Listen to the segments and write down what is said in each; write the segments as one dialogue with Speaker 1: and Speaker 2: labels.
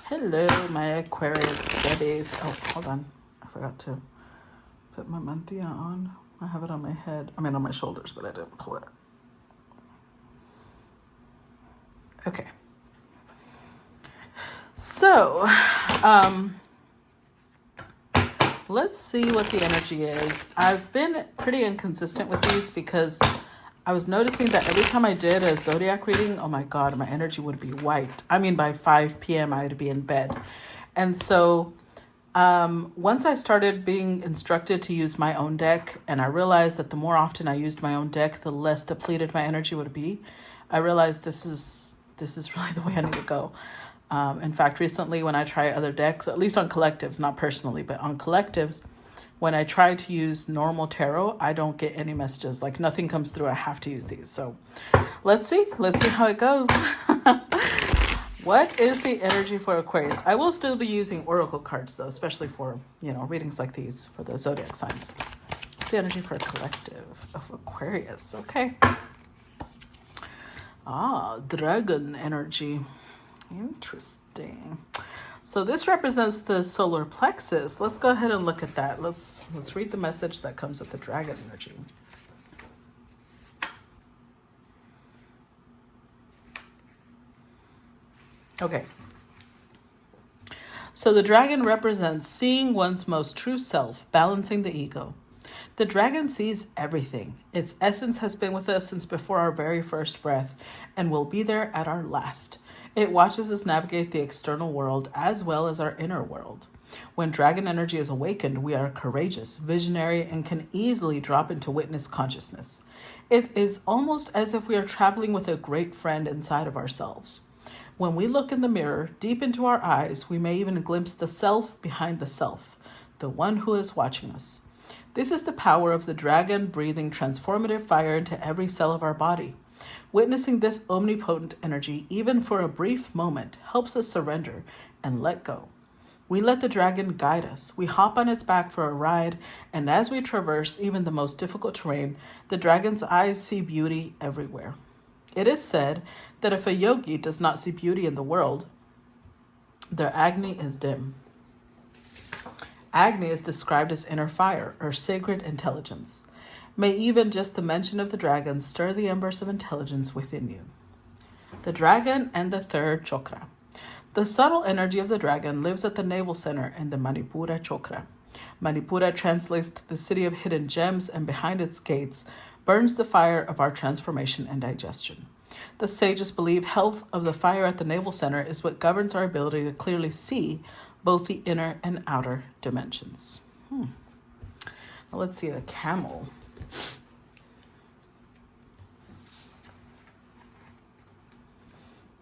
Speaker 1: Hello, my Aquarius babies. Oh, hold on. I forgot to put my mantilla on. I have it on my head. I mean, on my shoulders, but I didn't pull it. Okay. So, let's see what the energy is. I've been pretty inconsistent with these because I was noticing that every time I did a zodiac reading, oh my God, my energy would be wiped. I mean, by 5 p.m., I'd be in bed. And so once I started being instructed to use my own deck, and I realized that the more often I used my own deck, the less depleted my energy would be, I realized this is really the way I need to go. In fact, recently when I try other decks, at least on collectives, not personally, but on collectives, when I try to use normal tarot, I don't get any messages. Like nothing comes through. I have to use these. So let's see how it goes. What is the energy for Aquarius? I will still be using oracle cards though, especially for, readings like these for the zodiac signs. What's the energy for a collective of Aquarius? Okay. Dragon energy. Interesting. So this represents the solar plexus. Let's go ahead and look at that. Let's read the message that comes with the dragon energy. Okay. So the dragon represents seeing one's most true self, balancing the ego. The dragon sees everything. Its essence has been with us since before our very first breath and will be there at our last. It watches us navigate the external world as well as our inner world. When dragon energy is awakened, we are courageous, visionary, and can easily drop into witness consciousness. It is almost as if we are traveling with a great friend inside of ourselves. When we look in the mirror, deep into our eyes, we may even glimpse the self behind the self, the one who is watching us. This is the power of the dragon breathing transformative fire into every cell of our body. Witnessing this omnipotent energy, even for a brief moment, helps us surrender and let go. We let the dragon guide us. We hop on its back for a ride, and as we traverse even the most difficult terrain, the dragon's eyes see beauty everywhere. It is said that if a yogi does not see beauty in the world, their Agni is dim. Agni is described as inner fire or sacred intelligence. May even just the mention of the dragon stir the embers of intelligence within you. The dragon and the third chakra. The subtle energy of the dragon lives at the navel center in the Manipura chakra. Manipura translates to the city of hidden gems, and behind its gates burns the fire of our transformation and digestion. The sages believe health of the fire at the navel center is what governs our ability to clearly see both the inner and outer dimensions. Now let's see the camel.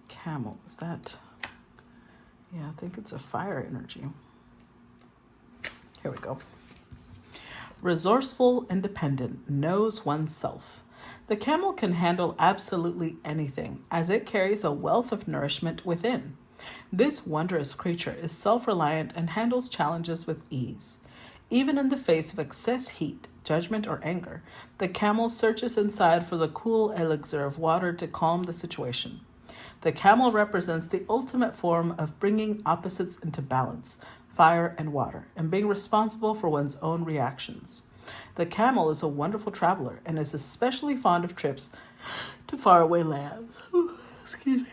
Speaker 1: Camel, is that? Yeah, I think it's a fire energy. Here we go. Resourceful, independent, knows oneself. The camel can handle absolutely anything, as it carries a wealth of nourishment within. This wondrous creature is self-reliant and handles challenges with ease. Even in the face of excess heat, judgment, or anger, the camel searches inside for the cool elixir of water to calm the situation. The camel represents the ultimate form of bringing opposites into balance, fire and water, and being responsible for one's own reactions. The camel is a wonderful traveler and is especially fond of trips to faraway lands. Excuse me.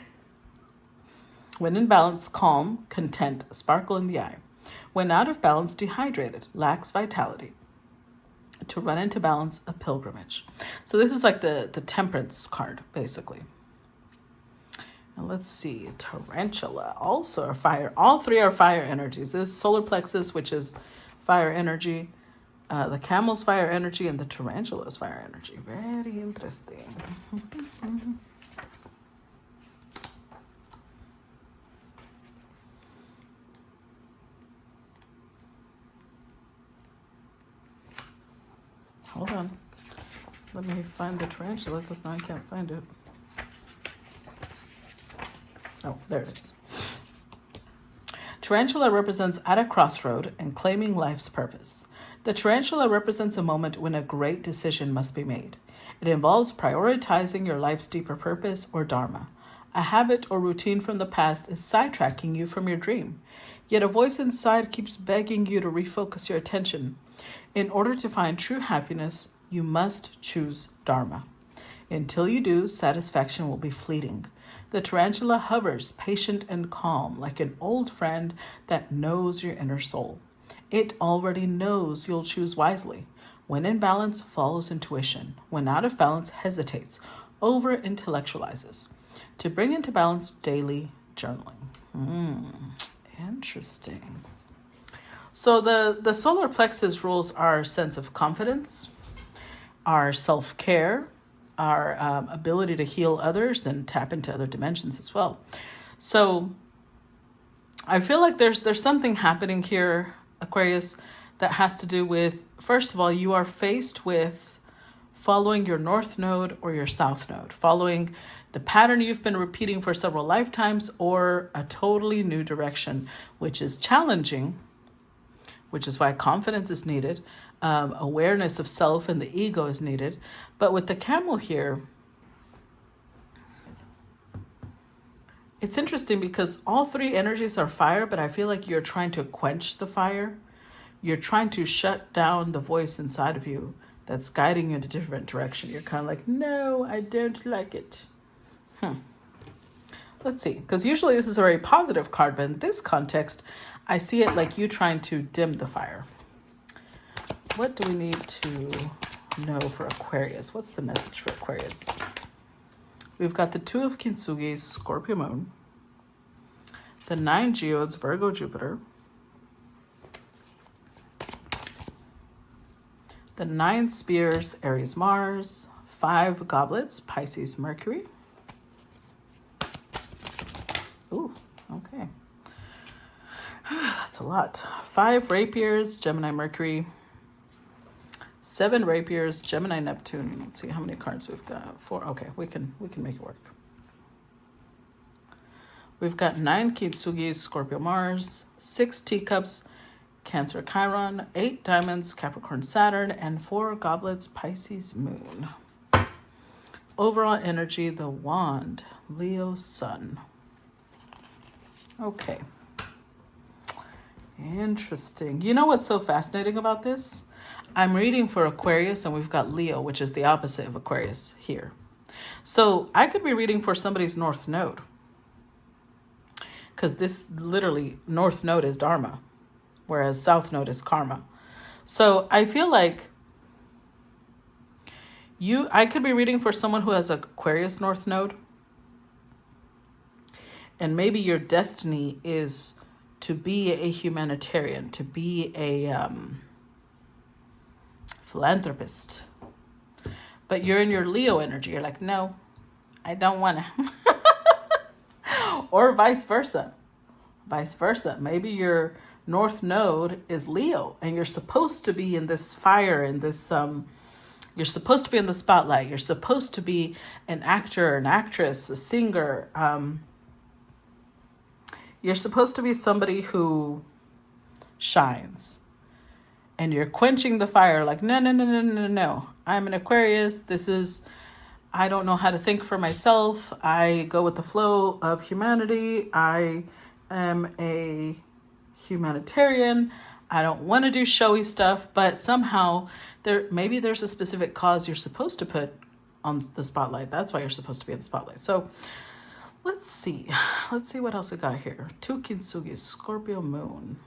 Speaker 1: When in balance, calm, content, sparkle in the eye. When out of balance, dehydrated, lacks vitality. To run into balance, a pilgrimage. So this is like the temperance card, basically. And let's see, tarantula, also a fire. All three are fire energies. This is solar plexus, which is fire energy. The camel's fire energy, and the tarantula's fire energy. Very interesting. Hold on. Let me find the tarantula because now I can't find it. Oh, there it is. Tarantula represents at a crossroad and claiming life's purpose. The tarantula represents a moment when a great decision must be made. It involves prioritizing your life's deeper purpose or dharma. A habit or routine from the past is sidetracking you from your dream. Yet a voice inside keeps begging you to refocus your attention. In order to find true happiness, you must choose Dharma. Until you do, satisfaction will be fleeting. The tarantula hovers, patient and calm, like an old friend that knows your inner soul. It already knows you'll choose wisely. When in balance, follows intuition. When out of balance, hesitates, over-intellectualizes. To bring into balance, daily journaling. Interesting. So the solar plexus rules our sense of confidence, our self-care, our ability to heal others and tap into other dimensions as well. So I feel like there's something happening here, Aquarius, that has to do with, first of all, you are faced with following your north node or your south node, following the pattern you've been repeating for several lifetimes, or a totally new direction, which is challenging, which is why confidence is needed. Awareness of self and the ego is needed. But with the camel here, it's interesting because all three energies are fire, but I feel like you're trying to quench the fire. You're trying to shut down the voice inside of you that's guiding you in a different direction. You're kind of like, no, I don't like it. Let's see, because usually this is a very positive card, but in this context, I see it like you trying to dim the fire. What do we need to know for Aquarius? What's the message for Aquarius? We've got the Two of Kintsugi, Scorpio Moon, the 9 Geodes, Virgo Jupiter, the 9 Spears, Aries Mars, 5 Goblets, Pisces Mercury. Ooh, okay. That's a lot. 5 Rapiers, Gemini Mercury, 7 Rapiers, Gemini Neptune. Let's see how many cards we've got. 4. Okay, we can make it work. We've got 9 Kintsugi, Scorpio Mars, 6 Teacups, Cancer Chiron, 8 Diamonds, Capricorn Saturn, and 4 Goblets, Pisces Moon. Overall energy, the Wand, Leo Sun. Okay. Interesting. You know what's so fascinating about this? I'm reading for Aquarius and we've got Leo, which is the opposite of Aquarius here. So I could be reading for somebody's north node, because this literally north node is Dharma, whereas south node is karma. So I feel like I could be reading for someone who has Aquarius north node, and maybe your destiny is to be a humanitarian, to be a philanthropist. But you're in your Leo energy. You're like, no, I don't want to. Or vice versa. Vice versa. Maybe your north node is Leo and you're supposed to be in this fire, in this, you're supposed to be in the spotlight. You're supposed to be an actor, an actress, a singer. You're supposed to be somebody who shines. And you're quenching the fire like, no. I'm an Aquarius. I don't know how to think for myself. I go with the flow of humanity. I am a humanitarian. I don't want to do showy stuff, but somehow maybe there's a specific cause you're supposed to put on the spotlight. That's why you're supposed to be in the spotlight. So let's see what else we got here. 2 Kintsugi, Scorpio Moon.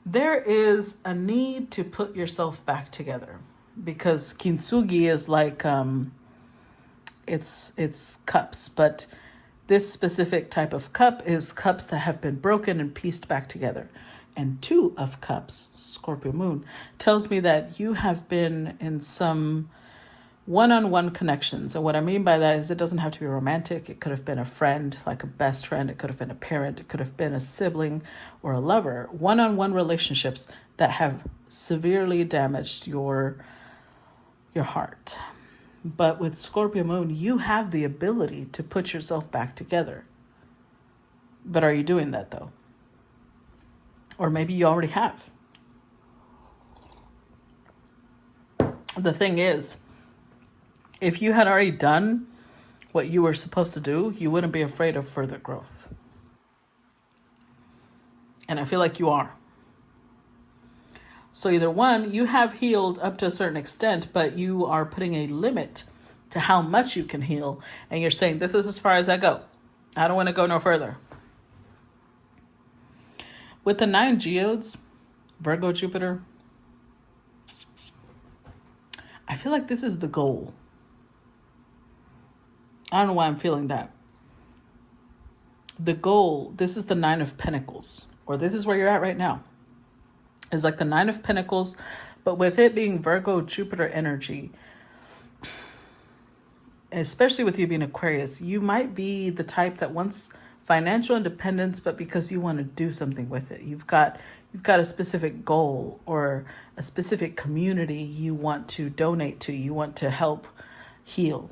Speaker 1: There is a need to put yourself back together, because Kintsugi is like, it's cups, but this specific type of cup is cups that have been broken and pieced back together. And 2 of Cups, Scorpio Moon, tells me that you have been in some one-on-one connections. And what I mean by that is it doesn't have to be romantic. It could have been a friend, like a best friend. It could have been a parent. It could have been a sibling or a lover. One-on-one relationships that have severely damaged your heart. But with Scorpio Moon, you have the ability to put yourself back together. But are you doing that though? Or maybe you already have. The thing is, If you had already done what you were supposed to do, you wouldn't be afraid of further growth. And I feel like you are. So either one, you have healed up to a certain extent, but you are putting a limit to how much you can heal. And you're saying, this is as far as I go. I don't want to go no further. With the 9 geodes, Virgo, Jupiter, I feel like this is the goal. I don't know why I'm feeling that. The goal, this is the 9 of Pentacles, or this is where you're at right now. It's like the 9 of Pentacles, but with it being Virgo, Jupiter energy, especially with you being Aquarius, you might be the type that wants financial independence, but because you want to do something with it. You've got a specific goal or a specific community you want to donate to, you want to help heal.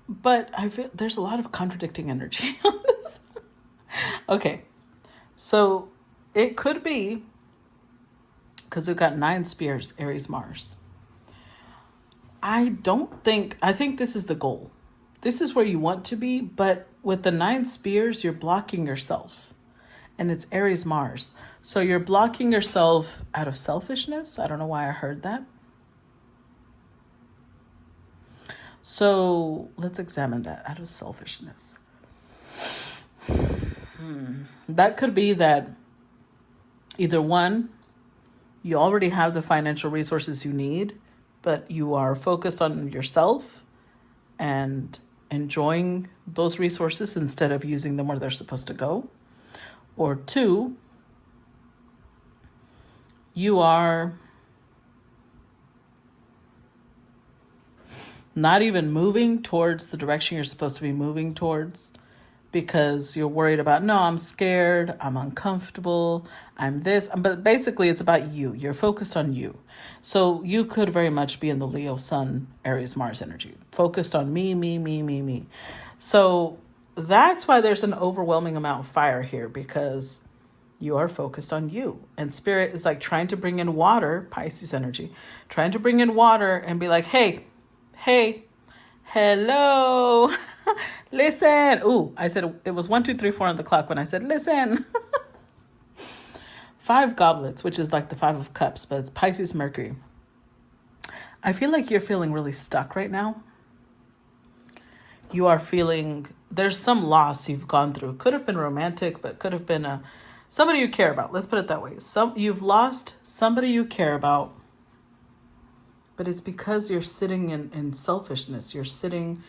Speaker 1: But I feel there's a lot of contradicting energy on this. Okay, so it could be, because we've got 9 spears, Aries, Mars. I think this is the goal. This is where you want to be, but with the 9 spears, you're blocking yourself. And it's Aries, Mars. So you're blocking yourself out of selfishness. I don't know why I heard that. So let's examine that, out of selfishness. That could be that either one, you already have the financial resources you need, but you are focused on yourself and enjoying those resources instead of using them where they're supposed to go. Or 2, you are not even moving towards the direction you're supposed to be moving towards because you're worried about, no, I'm scared, I'm uncomfortable, I'm this. But basically it's about you. You're focused on you. So you could very much be in the Leo Sun, Aries, Mars energy, focused on me. So that's why there's an overwhelming amount of fire here, because you are focused on you. And Spirit is like trying to bring in water, Pisces energy, trying to bring in water and be like, hey, hello, listen. Ooh, I said it was 1, 2, 3, 4 on the clock when I said, listen. 5 goblets, which is like the 5 of cups, but it's Pisces, Mercury. I feel like you're feeling really stuck right now. You are feeling, there's some loss you've gone through. Could have been romantic, but could have been somebody you care about. Let's put it that way. You've lost somebody you care about, but it's because you're sitting in selfishness. You're sitting,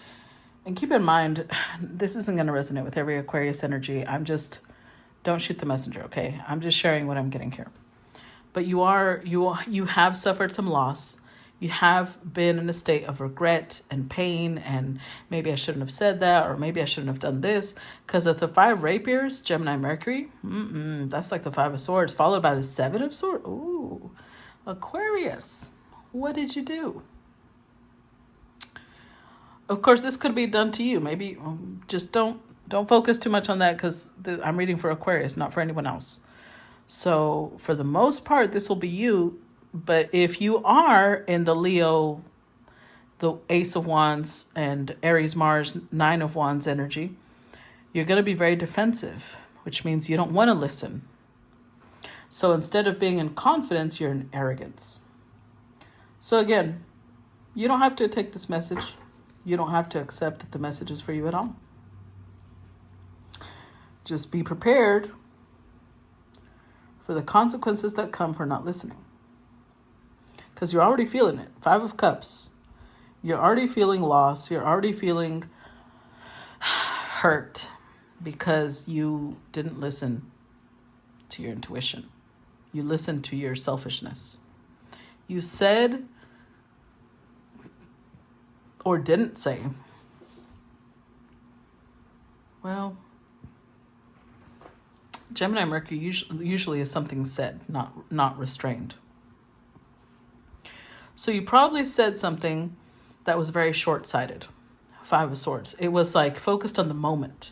Speaker 1: and keep in mind, this isn't going to resonate with every Aquarius energy. Don't shoot the messenger, okay? I'm just sharing what I'm getting here. But you have suffered some loss. You have been in a state of regret and pain, and maybe I shouldn't have said that, or maybe I shouldn't have done this. Because of the 5 rapiers, Gemini, Mercury, that's like the 5 of swords, followed by the 7 of swords. Ooh, Aquarius, what did you do? Of course, this could be done to you. Maybe just don't focus too much on that, because I'm reading for Aquarius, not for anyone else. So for the most part, this will be you. But if you are in the Leo, the Ace of Wands and Aries, Mars, 9 of Wands energy, you're going to be very defensive, which means you don't want to listen. So instead of being in confidence, you're in arrogance. So again, you don't have to take this message. You don't have to accept that the message is for you at all. Just be prepared for the consequences that come for not listening. Because you're already feeling it. 5 of Cups. You're already feeling loss. You're already feeling hurt because you didn't listen to your intuition. You listened to your selfishness. You said or didn't say, well, Gemini Mercury usually is something said, not restrained. So you probably said something that was very short-sighted. 5 of Swords. It was like focused on the moment.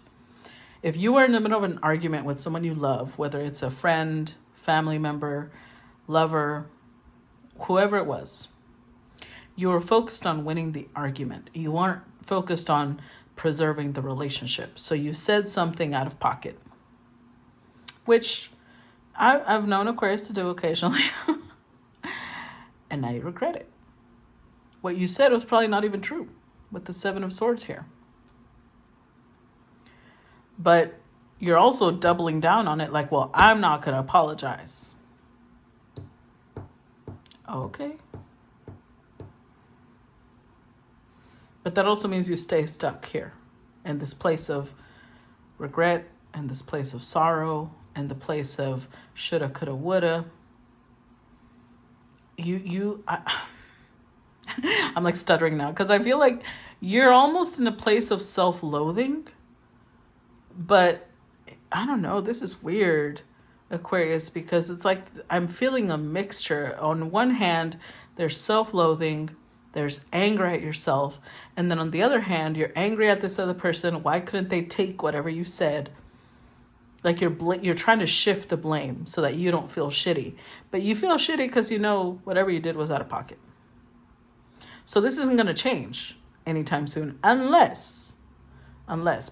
Speaker 1: If you were in the middle of an argument with someone you love, whether it's a friend, family member, lover, whoever it was, you were focused on winning the argument. You weren't focused on preserving the relationship. So you said something out of pocket, which I've known Aquarius to do occasionally. And now you regret it. What you said was probably not even true with the Seven of Swords here. But you're also doubling down on it like, well, I'm not going to apologize. Okay. But that also means you stay stuck here in this place of regret and this place of sorrow and the place of shoulda, coulda, woulda. I'm like stuttering now because I feel like you're almost in a place of self-loathing. But I don't know, this is weird, Aquarius, because it's like I'm feeling a mixture. On one hand, there's self-loathing, there's anger at yourself, and then on the other hand, you're angry at this other person. Why couldn't they take whatever you said? Like you're trying to shift the blame so that you don't feel shitty. But you feel shitty because you know whatever you did was out of pocket. So this isn't going to change anytime soon unless,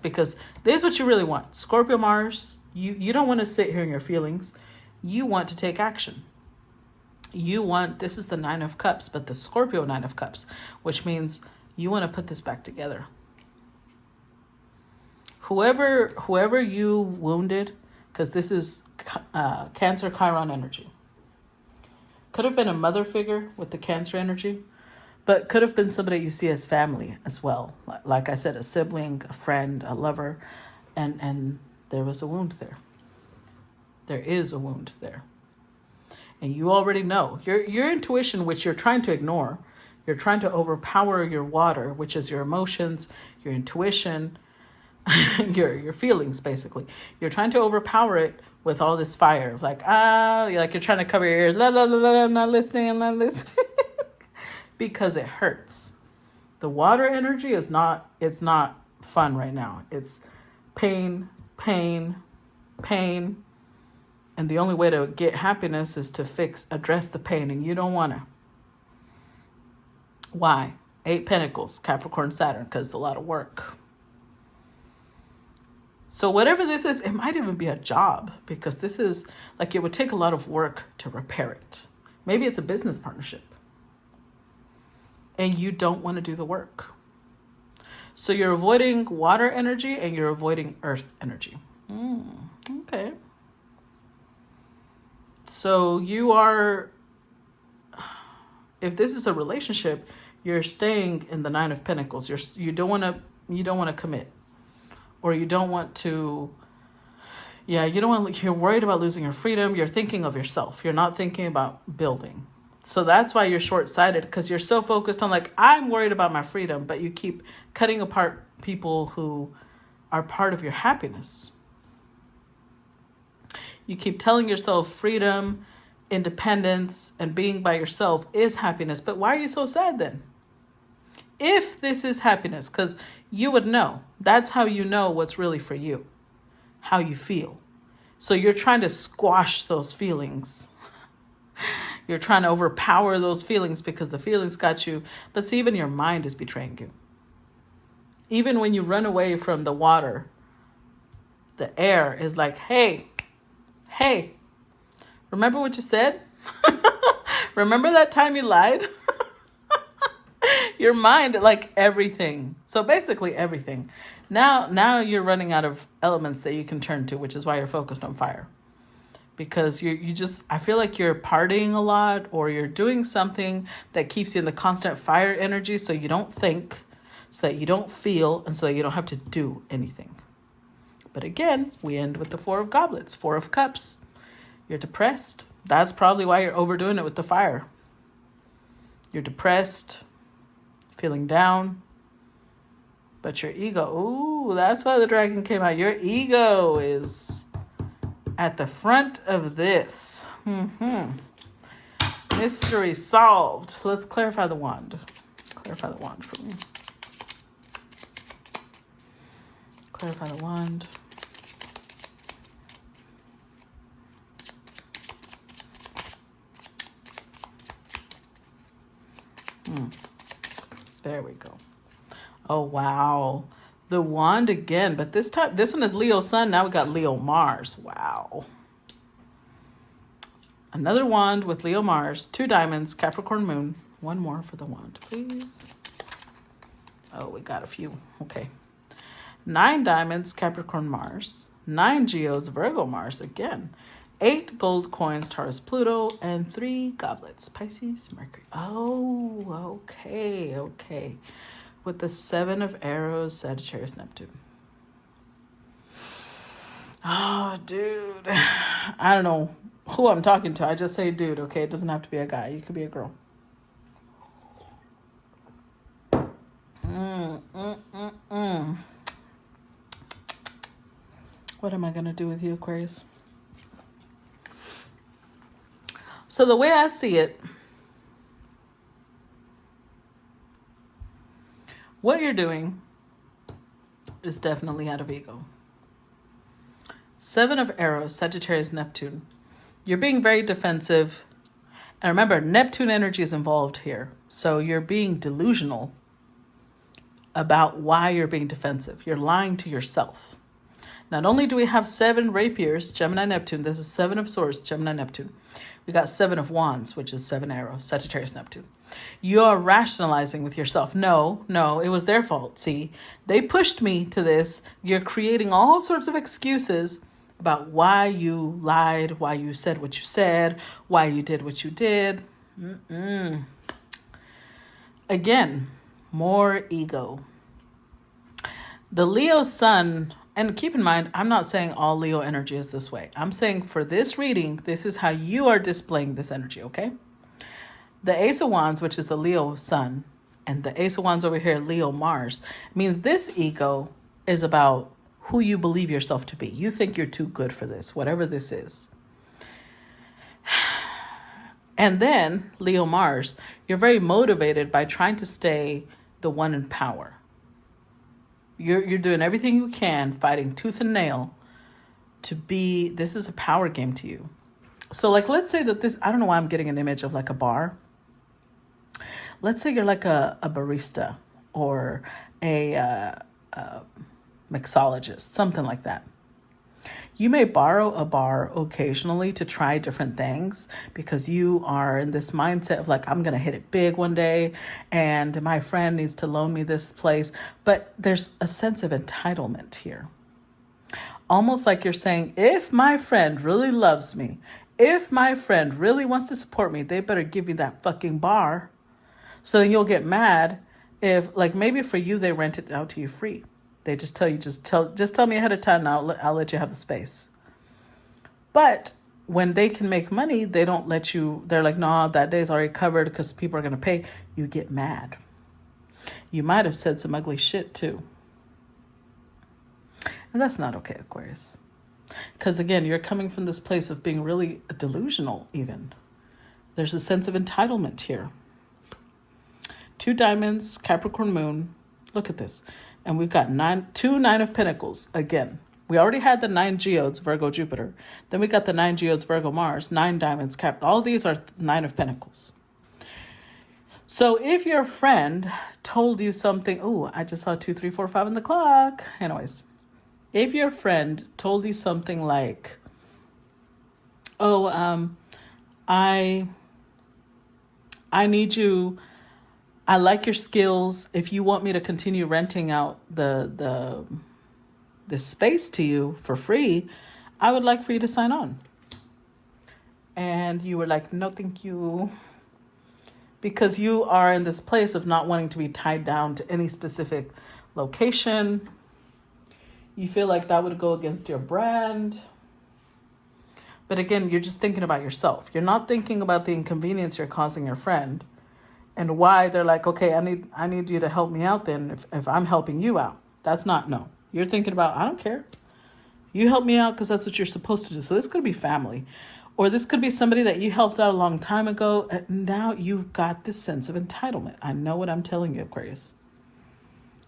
Speaker 1: because this is what you really want. Scorpio Mars, you don't want to sit here in your feelings. You want to take action. This is the Nine of Cups, but the Scorpio Nine of Cups, which means you want to put this back together. Whoever you wounded, because this is Cancer Chiron energy. Could have been a mother figure with the Cancer energy, but could have been somebody you see as family as well. Like I said, a sibling, a friend, a lover, and there was a wound there. There is a wound there. And you already know. Your intuition, which you're trying to ignore, you're trying to overpower your water, which is your emotions, your intuition, your feelings, basically. You're trying to overpower it with all this fire. Like, you're trying to cover your ears. La, la, la, la, I'm not listening, I'm not listening. Because it hurts. The water energy it's not fun right now. It's pain, pain, pain. And the only way to get happiness is to address the pain, and you don't want to. Why? 8 Pentacles, Capricorn, Saturn, because it's a lot of work. So whatever this is, it might even be a job, because this is like it would take a lot of work to repair it. Maybe it's a business partnership. And you don't want to do the work. So you're avoiding water energy and you're avoiding earth energy. Okay. So you are, if this is a relationship, you're staying in the Nine of Pentacles. You don't want to commit, or you don't want to. Yeah, you don't want. You're worried about losing your freedom. You're thinking of yourself. You're not thinking about building. So that's why you're short-sighted, because you're so focused on like, I'm worried about my freedom, but you keep cutting apart people who are part of your happiness. You keep telling yourself freedom, independence, and being by yourself is happiness. But why are you so sad then? If this is happiness, because you would know. That's how you know what's really for you, how you feel. So you're trying to squash those feelings. You're trying to overpower those feelings because the feelings got you. But see, even your mind is betraying you. Even when you run away from the water, the air is like, hey, remember what you said? Remember that time you lied? Your mind, like everything. So basically everything. Now you're running out of elements that you can turn to, which is why you're focused on fire. Because I feel like you're partying a lot, or you're doing something that keeps you in the constant fire energy, so you don't think, so that you don't feel, and so that you don't have to do anything. But again, we end with the Four of Goblets, Four of Cups. You're depressed. That's probably why you're overdoing it with the fire. You're depressed, feeling down, but your ego, ooh, that's why the dragon came out. Your ego is at the front of this. Mystery solved. Let's clarify the wand. Clarify the wand for me. Clarify the wand. There we go. Oh, wow. The wand again, but this time, this one is Leo Sun. Now we got Leo Mars. Wow. Another wand with Leo Mars, 2 diamonds, Capricorn Moon. One more for the wand, please. Oh, we got a few. Okay. 9 diamonds, Capricorn Mars. 9 geodes, Virgo Mars again. 8 gold coins, Taurus Pluto. And 3 goblets, Pisces Mercury. Oh, okay, okay. With the 7 of arrows, Sagittarius Neptune. Oh, dude. I don't know who I'm talking to. I just say dude, okay? It doesn't have to be a guy. You could be a girl. What am I going to do with you, Aquarius? So the way I see it, what you're doing is definitely out of ego. 7 of arrows, Sagittarius, Neptune. You're being very defensive. And remember, Neptune energy is involved here. So you're being delusional about why you're being defensive. You're lying to yourself. Not only do we have 7 rapiers, Gemini, Neptune. This is 7 of swords, Gemini, Neptune. We got 7 of wands, which is 7 arrows, Sagittarius, Neptune. You're rationalizing with yourself. No, it was their fault. See, they pushed me to this. You're creating all sorts of excuses about why you lied, why you said what you said, why you did what you did. Again, more ego. The Leo Sun, and keep in mind, I'm not saying all Leo energy is this way. I'm saying for this reading, this is how you are displaying this energy, okay? The Ace of Wands, which is the Leo Sun, and the Ace of Wands over here, Leo Mars, means this ego is about who you believe yourself to be. You think you're too good for this, whatever this is. And then Leo Mars, you're very motivated by trying to stay the one in power. You're doing everything you can, fighting tooth and nail to be, this is a power game to you. So like, let's say that this, I don't know why I'm getting an image of like a bar. Let's say you're like a barista or a mixologist, something like that. You may borrow a bar occasionally to try different things because you are in this mindset of like, I'm going to hit it big one day and my friend needs to loan me this place. But there's a sense of entitlement here. Almost like you're saying, if my friend really loves me, if my friend really wants to support me, they better give me that fucking bar. So then you'll get mad if, like, maybe for you, they rent it out to you free. They just tell you, just tell me ahead of time, and I'll let you have the space. But when they can make money, they don't let you, they're like, no, that day's already covered because people are going to pay. You get mad. You might have said some ugly shit too. And that's not okay, Aquarius. Because again, you're coming from this place of being really delusional even. There's a sense of entitlement here. 2 diamonds, Capricorn Moon. Look at this. And we've got 2 9 of Pentacles. Again, we already had the 9 geodes, Virgo, Jupiter. Then we got the 9 geodes, Virgo, Mars, 9 diamonds, all these are 9 of Pentacles. So if your friend told you something, oh, I just saw 2, 3, 4, 5 on the clock. Anyways, if your friend told you something like, oh, I need you, I like your skills. If you want me to continue renting out the space to you for free, I would like for you to sign on. And you were like, no, thank you. Because you are in this place of not wanting to be tied down to any specific location. You feel like that would go against your brand. But again, you're just thinking about yourself. You're not thinking about the inconvenience you're causing your friend. And why they're like, okay, I need you to help me out then if I'm helping you out. That's not, no. You're thinking about, I don't care. You help me out because that's what you're supposed to do. So this could be family. Or this could be somebody that you helped out a long time ago. And now you've got this sense of entitlement. I know what I'm telling you, Aquarius.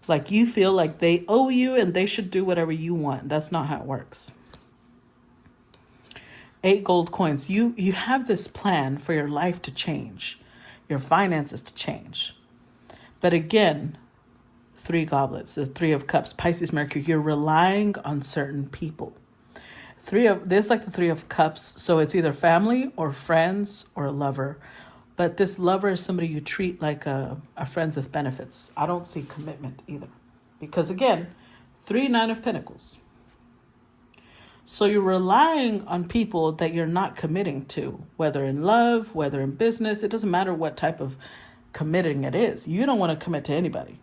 Speaker 1: Like you feel like they owe you and they should do whatever you want. That's not how it works. 8 gold coins. You have this plan for your life to change. your finances to change. But again, 3 goblets, the 3 of cups, Pisces, Mercury, you're relying on certain people. There's like the 3 of cups. So it's either family or friends or a lover. But this lover is somebody you treat like a friends with benefits. I don't see commitment either. Because again, 3, 9 of Pentacles. So you're relying on people that you're not committing to, whether in love, whether in business. It doesn't matter what type of committing it is. You don't want to commit to anybody.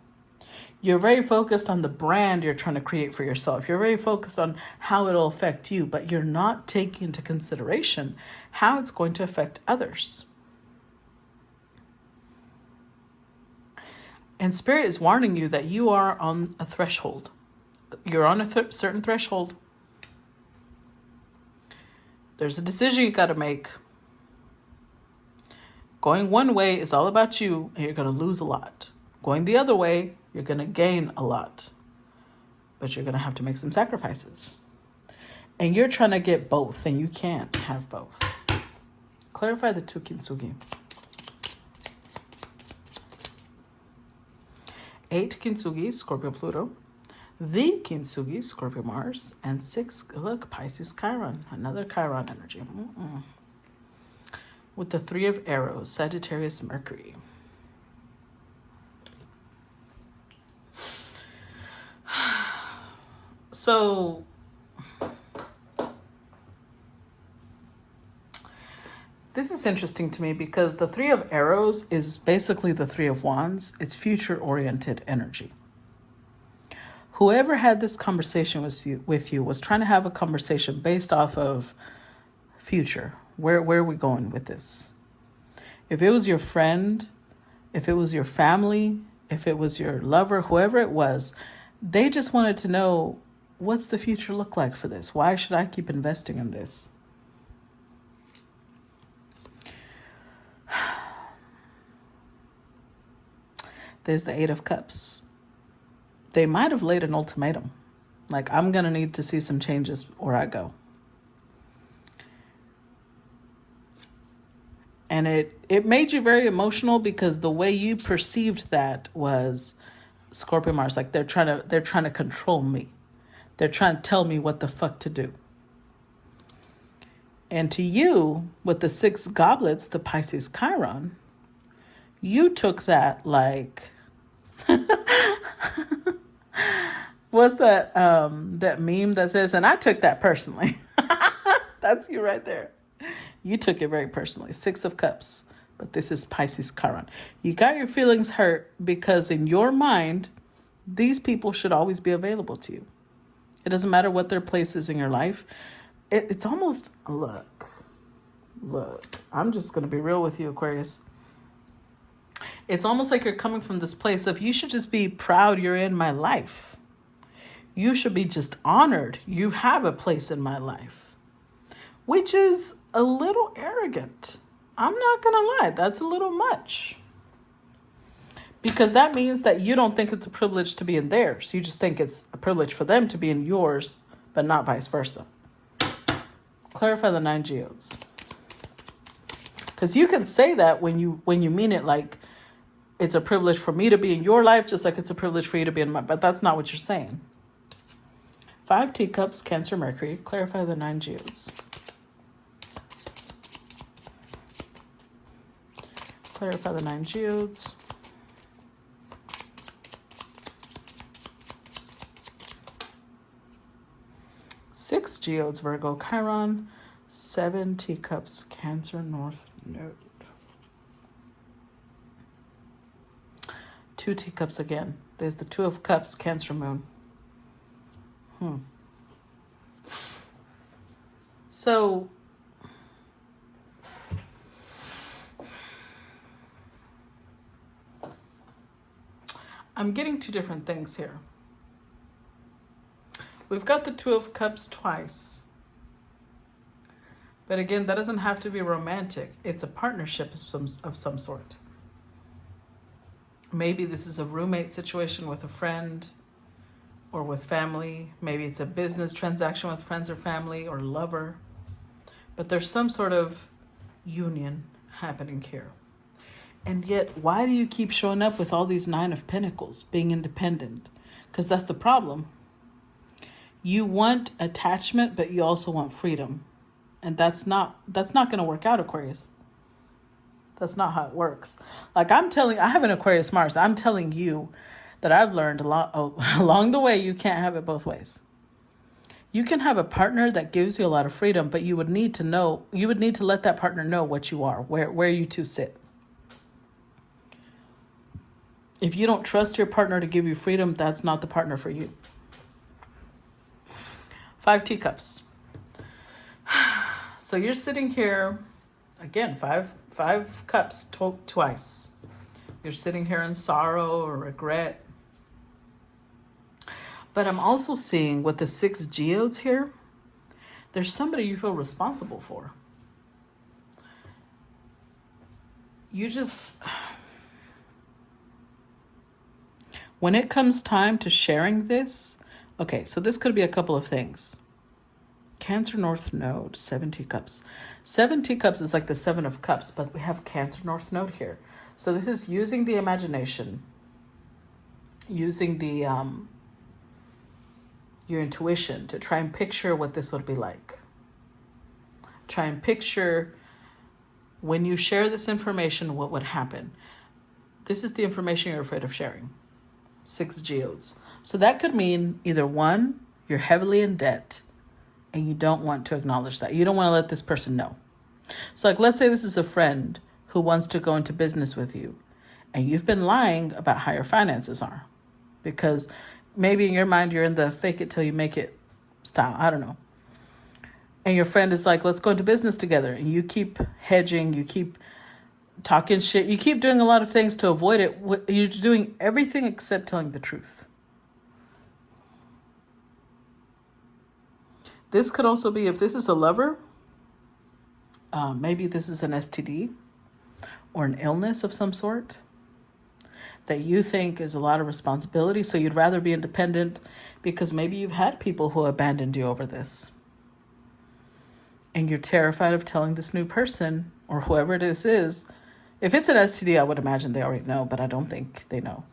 Speaker 1: You're very focused on the brand you're trying to create for yourself. You're very focused on how it'll affect you, but you're not taking into consideration how it's going to affect others. And Spirit is warning you that you are on a threshold. You're on a certain threshold. There's a decision you got to make. Going one way is all about you, and you're going to lose a lot. Going the other way, you're going to gain a lot. But you're going to have to make some sacrifices. And you're trying to get both, and you can't have both. Clarify the 2 kintsugi. 8 kintsugi, Scorpio Pluto. The kintsugi, Scorpio Mars. And 6, look, Pisces Chiron. Another Chiron energy. With the 3 of arrows, Sagittarius Mercury. So this is interesting to me because the 3 of arrows is basically the 3 of wands. It's future-oriented energy. Whoever had this conversation with you was trying to have a conversation based off of future. Where are we going with this? If it was your friend, if it was your family, if it was your lover, whoever it was, they just wanted to know, what's the future look like for this? Why should I keep investing in this? There's the 8 of Cups. They might have laid an ultimatum. Like, I'm going to need to see some changes or I go. And it made you very emotional because the way you perceived that was Scorpio Mars. Like they're trying to control me. They're trying to tell me what the fuck to do. And to you, with the 6 goblets, the Pisces Chiron, you took that like, what's that that meme that says, and I took that personally. That's you right there. You took it very personally. 6 of Cups. But this is Pisces Chiron. You got your feelings hurt because in your mind, these people should always be available to you. It doesn't matter what their place is in your life. It's almost, look, I'm just going to be real with you, Aquarius. It's almost like you're coming from this place of you should just be proud you're in my life. You should be just honored you have a place in my life, which is a little arrogant. I'm not going to lie. That's a little much. Because that means that you don't think it's a privilege to be in theirs. You just think it's a privilege for them to be in yours, but not vice versa. Clarify the 9 geodes. Because you can say that when you mean it like it's a privilege for me to be in your life, just like it's a privilege for you to be in mine. But that's not what you're saying. 5 teacups, Cancer, Mercury. Clarify the 9 geodes. Clarify the 9 geodes. Six geodes, Virgo, Chiron. 7 teacups, Cancer, North Node. 2 teacups again. There's the 2 of Cups, Cancer, Moon. So I'm getting 2 different things here. We've got the 2 of Cups twice. But again, that doesn't have to be romantic. It's a partnership of some sort. Maybe this is a roommate situation with a friend or with family. Maybe it's a business transaction with friends or family or lover. But there's some sort of union happening here. And yet, why do you keep showing up with all these Nine of Pentacles, being independent? Because that's the problem. You want attachment, but you also want freedom. And that's not going to work out, Aquarius. That's not how it works. Like I have an Aquarius Mars. I'm telling you that I've learned a lot along the way. You can't have it both ways. You can have a partner that gives you a lot of freedom, but you would need to let that partner know what you are, where you two sit. If you don't trust your partner to give you freedom, that's not the partner for you. 5 teacups. So you're sitting here, again, five cups twice. You're sitting here in sorrow or regret. But I'm also seeing with the 6 geodes here, there's somebody you feel responsible for. When it comes time to sharing this, okay, so this could be a couple of things. Cancer North Node, 7 teacups. 7 teacups is like the 7 of cups, but we have Cancer North Node here. So this is using the imagination, using the your intuition to try and picture what this would be like. Try and picture when you share this information, what would happen. This is the information you're afraid of sharing. 6 geodes. So that could mean either 1, you're heavily in debt and you don't want to acknowledge that. You don't want to let this person know. So like, let's say this is a friend who wants to go into business with you and you've been lying about how your finances are because maybe in your mind, you're in the fake it till you make it style. I don't know. And your friend is like, let's go into business together. And you keep hedging, you keep talking shit, you keep doing a lot of things to avoid it. You're doing everything except telling the truth. This could also be, if this is a lover, maybe this is an STD or an illness of some sort that you think is a lot of responsibility. So you'd rather be independent because maybe you've had people who abandoned you over this. And you're terrified of telling this new person or whoever this is. If it's an STD, I would imagine they already know, but I don't think they know.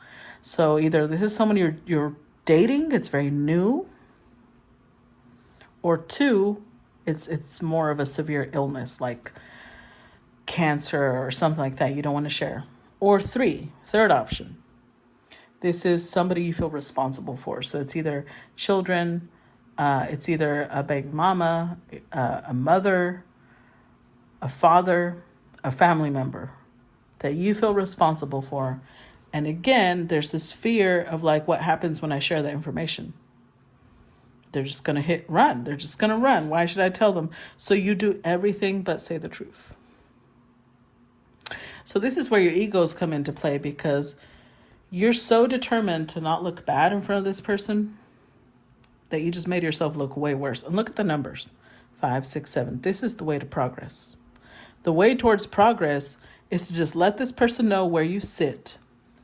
Speaker 1: So either this is someone you're dating, it's very new. Or 2, it's more of a severe illness like cancer or something like that you don't want to share. Or 3, third option. This is somebody you feel responsible for. So it's either children, it's either a baby mama, a mother, a father, a family member that you feel responsible for. And again, there's this fear of like, what happens when I share that information? They're just going to run. They're just going to run. Why should I tell them? So you do everything but say the truth. So this is where your egos come into play because you're so determined to not look bad in front of this person that you just made yourself look way worse. And look at the numbers, 5, 6, 7. This is the way to progress. The way towards progress is to just let this person know where you sit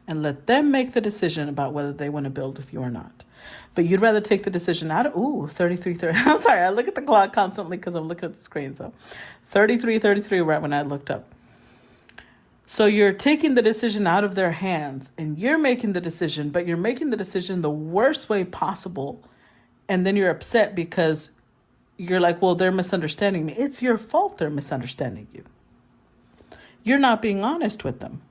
Speaker 1: and let them make the decision about whether they want to build with you or not. But you'd rather take the decision out of, 33, 30. I'm sorry, I look at the clock constantly because I'm looking at the screen. So 33 right when I looked up. So you're taking the decision out of their hands and you're making the decision, but you're making the decision the worst way possible. And then you're upset because you're like, well, they're misunderstanding me. It's your fault they're misunderstanding you. You're not being honest with them.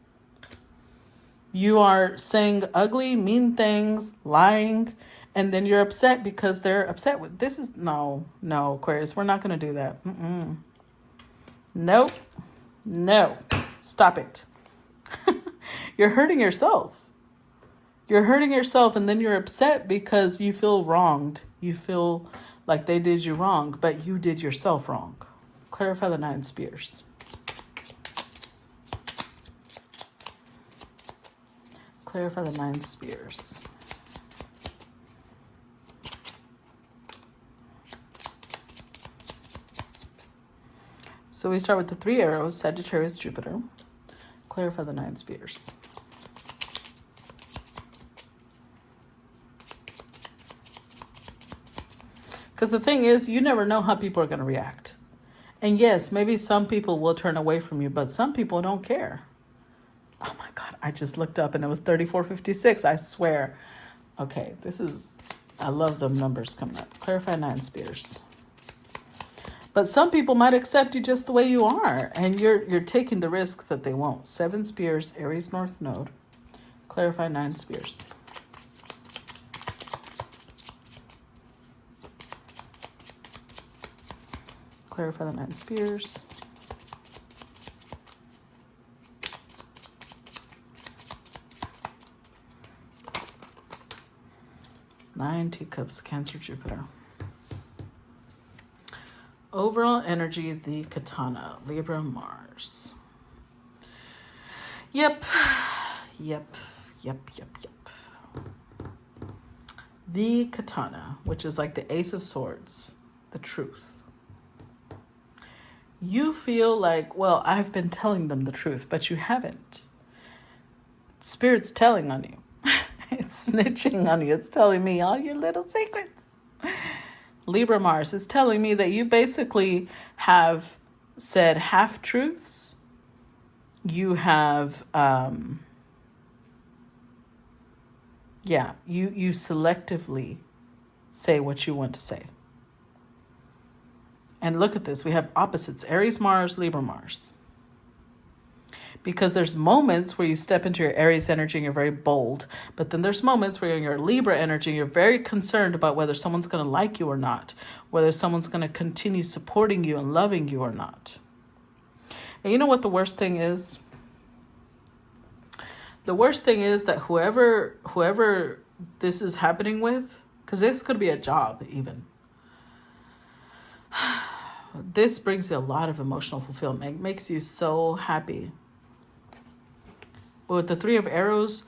Speaker 1: You are saying ugly, mean things, lying, and then you're upset because they're upset with this. Is no, Aquarius, we're not going to do that. Nope. No. Stop it. You're hurting yourself. You're hurting yourself and then you're upset because you feel wronged. You feel like they did you wrong, but you did yourself wrong. Clarify the 9 spears. Clarify the 9 spears. So we start with the 3 arrows, Sagittarius, Jupiter. Clarify the 9 spears. Because the thing is, you never know how people are going to react. And yes, maybe some people will turn away from you, but some people don't care. I just looked up and it was 3456. I swear. Okay, this is, I love the numbers coming up. Clarify 9 spears. But some people might accept you just the way you are, and you're taking the risk that they won't. 7 spears, Aries North Node. Clarify 9 spears. Clarify the 9 spears. Nine teacups, Cancer, Jupiter. Overall energy, the Katana, Libra, Mars. Yep. The Katana, which is like the Ace of Swords, the truth. You feel like, well, I've been telling them the truth, but you haven't. Spirit's telling on you. It's snitching on you. It's telling me all your little secrets. Libra Mars is telling me that you basically have said half-truths. You have, you selectively say what you want to say. And look at this. We have opposites, Aries Mars, Libra Mars. Because there's moments where you step into your Aries energy and you're very bold. But then there's moments where you're in your Libra energy and you're very concerned about whether someone's going to like you or not. Whether someone's going to continue supporting you and loving you or not. And you know what the worst thing is? The worst thing is that whoever this is happening with, because this could be a job even. This brings you a lot of emotional fulfillment. It makes you so happy. But with the 3 of Arrows,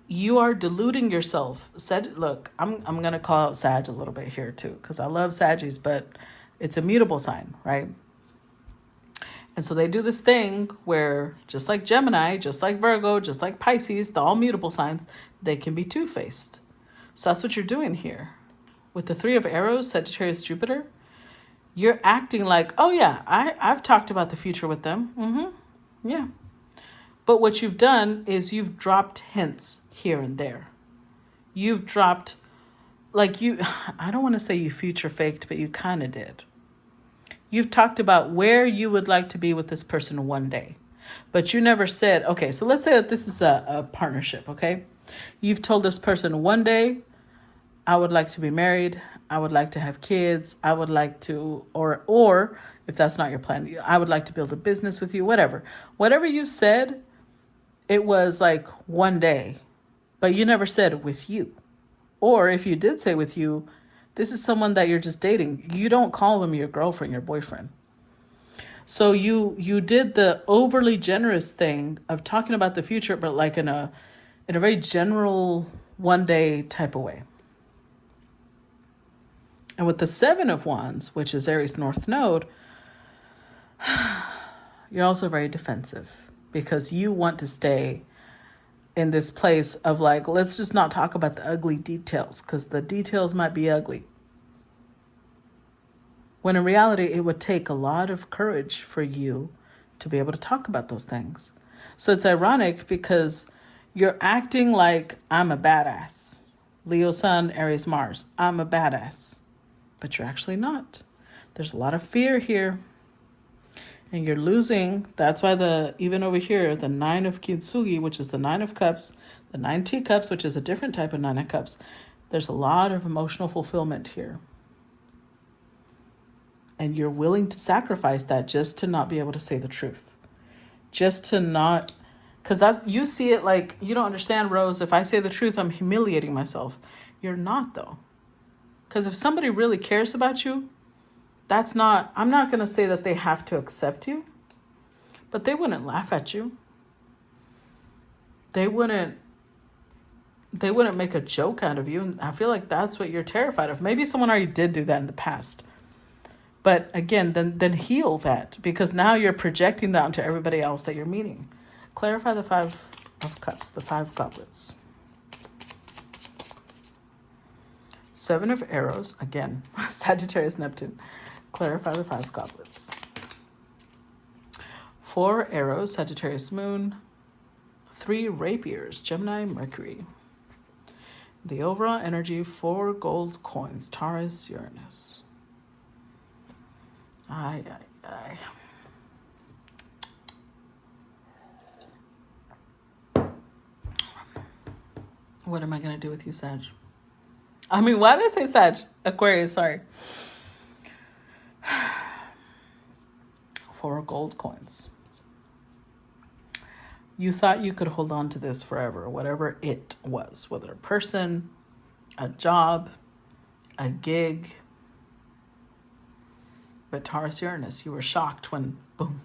Speaker 1: you are deluding yourself. Look, I'm going to call out Sag a little bit here too, because I love Saggies, but it's a mutable sign, right? And so they do this thing where just like Gemini, just like Virgo, just like Pisces, the all mutable signs, they can be two-faced. So that's what you're doing here. With the 3 of Arrows, Sagittarius, Jupiter, you're acting like, oh yeah, I've talked about the future with them. Yeah. But what you've done is you've dropped hints here and there. You've dropped, I don't want to say you future faked, but you kind of did. You've talked about where you would like to be with this person one day. But you never said, okay, so let's say that this is a partnership, okay? You've told this person one day, I would like to be married. I would like to have kids. I would like to, or if that's not your plan, I would like to build a business with you, whatever. Whatever you said, it was like one day, but you never said with you. Or if you did say with you, this is someone that you're just dating. You don't call them your girlfriend, your boyfriend. So you did the overly generous thing of talking about the future, but like in a very general one day type of way. And with the 7 of Wands, which is Aries North Node, you're also very defensive because you want to stay in this place of like, let's just not talk about the ugly details because the details might be ugly. When in reality, it would take a lot of courage for you to be able to talk about those things. So it's ironic because you're acting like I'm a badass. Leo Sun, Aries Mars, I'm a badass. But you're actually not. There's a lot of fear here. And you're losing. That's why even over here, the 9 of Kintsugi, which is the 9 of Cups, the 9 teacups, which is a different type of 9 of Cups. There's a lot of emotional fulfillment here. And you're willing to sacrifice that just to not be able to say the truth. Just to not, because you see it like, you don't understand, Rose. If I say the truth, I'm humiliating myself. You're not, though. Because if somebody really cares about you, I'm not going to say that they have to accept you, but they wouldn't laugh at you. They wouldn't make a joke out of you. And I feel like that's what you're terrified of. Maybe someone already did do that in the past. But again, then heal that, because now you're projecting that onto everybody else that you're meeting. Clarify the 5 of Cups, the 5 goblets. 7 of Arrows, again, Sagittarius, Neptune. Clarify the 5 goblets. 4 Arrows, Sagittarius, Moon. 3 rapiers, Gemini, Mercury. The overall energy, 4 gold coins, Taurus, Uranus. Aye. What am I going to do with you, Sag? I mean, why did I say Sag? Aquarius, sorry. 4 gold coins. You thought you could hold on to this forever, whatever it was, whether a person, a job, a gig. But Taurus, Uranus, you were shocked when, boom,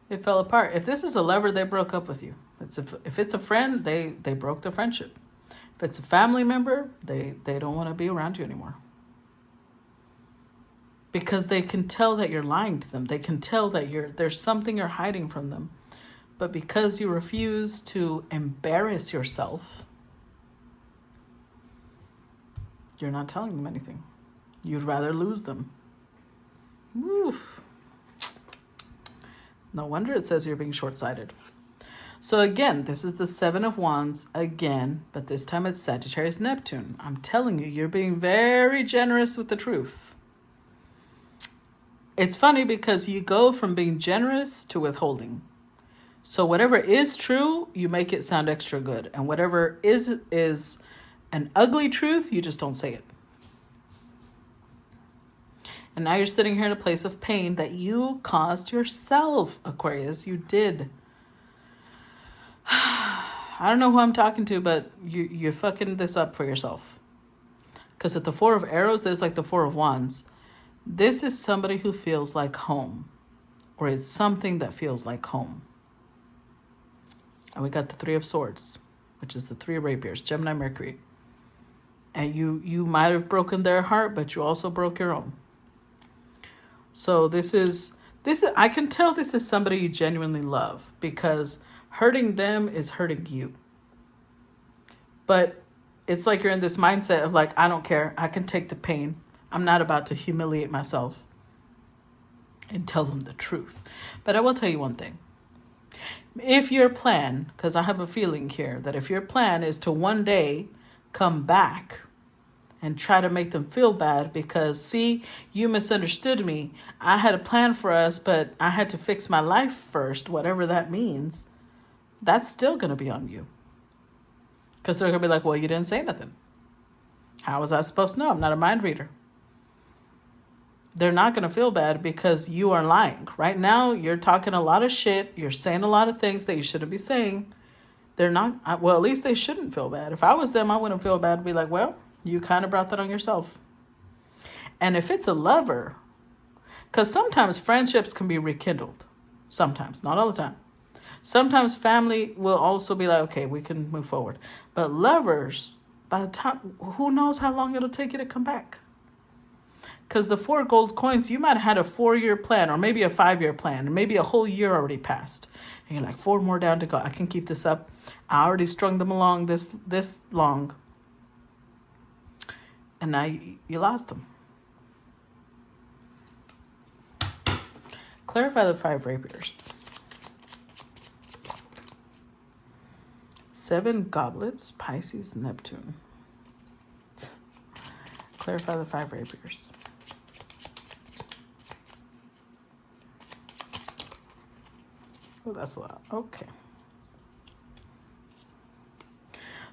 Speaker 1: it fell apart. If this is a lover, they broke up with you. If it's a friend, they broke the friendship. If it's a family member, they don't want to be around you anymore. Because they can tell that you're lying to them. They can tell that there's something you're hiding from them. But because you refuse to embarrass yourself, you're not telling them anything. You'd rather lose them. Oof. No wonder it says you're being short-sighted. So again, this is the 7 of Wands again, but this time it's Sagittarius Neptune. I'm telling you, you're being very generous with the truth. It's funny because you go from being generous to withholding. So whatever is true, you make it sound extra good. And whatever is an ugly truth, you just don't say it. And now you're sitting here in a place of pain that you caused yourself, Aquarius. You did. I don't know who I'm talking to, but you're fucking this up for yourself. Because at the 4 of Arrows, there's like the 4 of Wands. This is somebody who feels like home. Or it's something that feels like home. And we got the 3 of Swords, which is the 3 rapiers, Gemini, Mercury. And you might have broken their heart, but you also broke your own. So this is I can tell this is somebody you genuinely love, because hurting them is hurting you. But it's like you're in this mindset of like, I don't care. I can take the pain. I'm not about to humiliate myself and tell them the truth. But I will tell you one thing. If your plan, because I have a feeling here that if your plan is to one day come back and try to make them feel bad because, see, you misunderstood me. I had a plan for us, but I had to fix my life first, whatever that means. That's still going to be on you. Because they're going to be like, well, you didn't say nothing. How was I supposed to know? I'm not a mind reader. They're not going to feel bad because you are lying. Right now, you're talking a lot of shit. You're saying a lot of things that you shouldn't be saying. They're not, well, at least they shouldn't feel bad. If I was them, I wouldn't feel bad. I'd be like, well, you kind of brought that on yourself. And if it's a lover, because sometimes friendships can be rekindled. Sometimes, not all the time. Sometimes family will also be like, okay, we can move forward. But lovers, by the time, who knows how long it'll take you to come back? Because the 4 gold coins, you might have had a 4-year plan or maybe a 5-year plan, or maybe a whole year already passed. And you're like, 4 more down to go. I can keep this up. I already strung them along this long. And now you lost them. Clarify the 5 rapiers. 7 goblets, Pisces, Neptune. Clarify the 5 rapiers. Oh, that's a lot. Okay.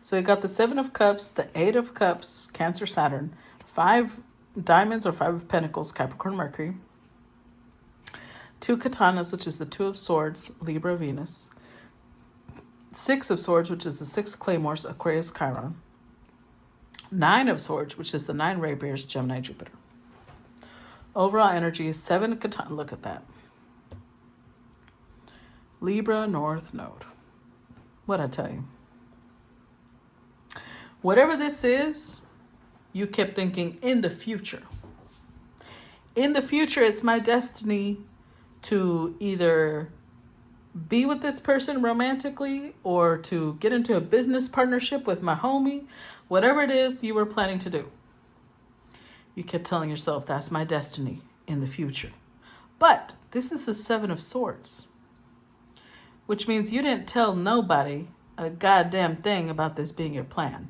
Speaker 1: So we got the 7 of Cups, the 8 of Cups, Cancer, Saturn, 5 diamonds or 5 of Pentacles, Capricorn, Mercury, 2 katanas, which is the 2 of Swords, Libra, Venus, 6 of Swords, which is the 6 claymores, Aquarius, Chiron, 9 of Swords, which is the 9 rapiers, Gemini, Jupiter. Overall energy is 7 katanas. Look at that. Libra, North Node. What'd I tell you? Whatever this is, you kept thinking in the future. In the future, it's my destiny to either be with this person romantically or to get into a business partnership with my homie. Whatever it is you were planning to do. You kept telling yourself, that's my destiny in the future. But this is the 7 of Swords. which means you didn't tell nobody a goddamn thing about this being your plan.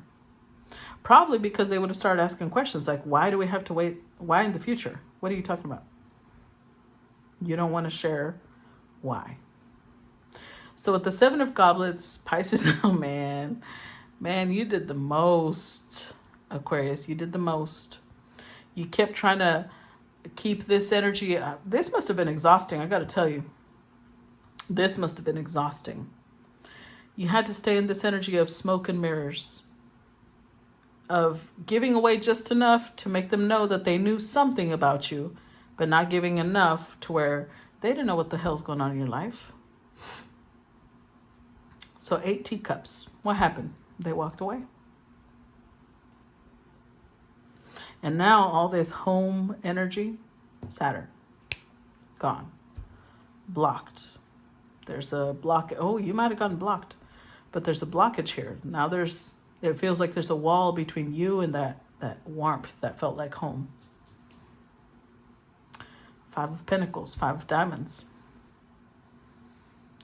Speaker 1: Probably because they would have started asking questions like, why do we have to wait? Why in the future? What are you talking about? You don't want to share why. So with the Seven of Goblets, Pisces, oh man, you did the most, Aquarius. You did the most. You kept trying to keep this energy. This must have been exhausting. I got to tell you, this must have been exhausting. You had to stay in this energy of smoke and mirrors, of giving away just enough to make them know that they knew something about you, but not giving enough to where they didn't know what the hell's going on in your life. So 8 teacups. What happened? They walked away. And now all this home energy, Saturn, gone, blocked. There's a block. Oh, you might have gotten blocked, but there's a blockage here. Now it feels like there's a wall between you and that warmth that felt like home. 5 of Pentacles, 5 of Diamonds.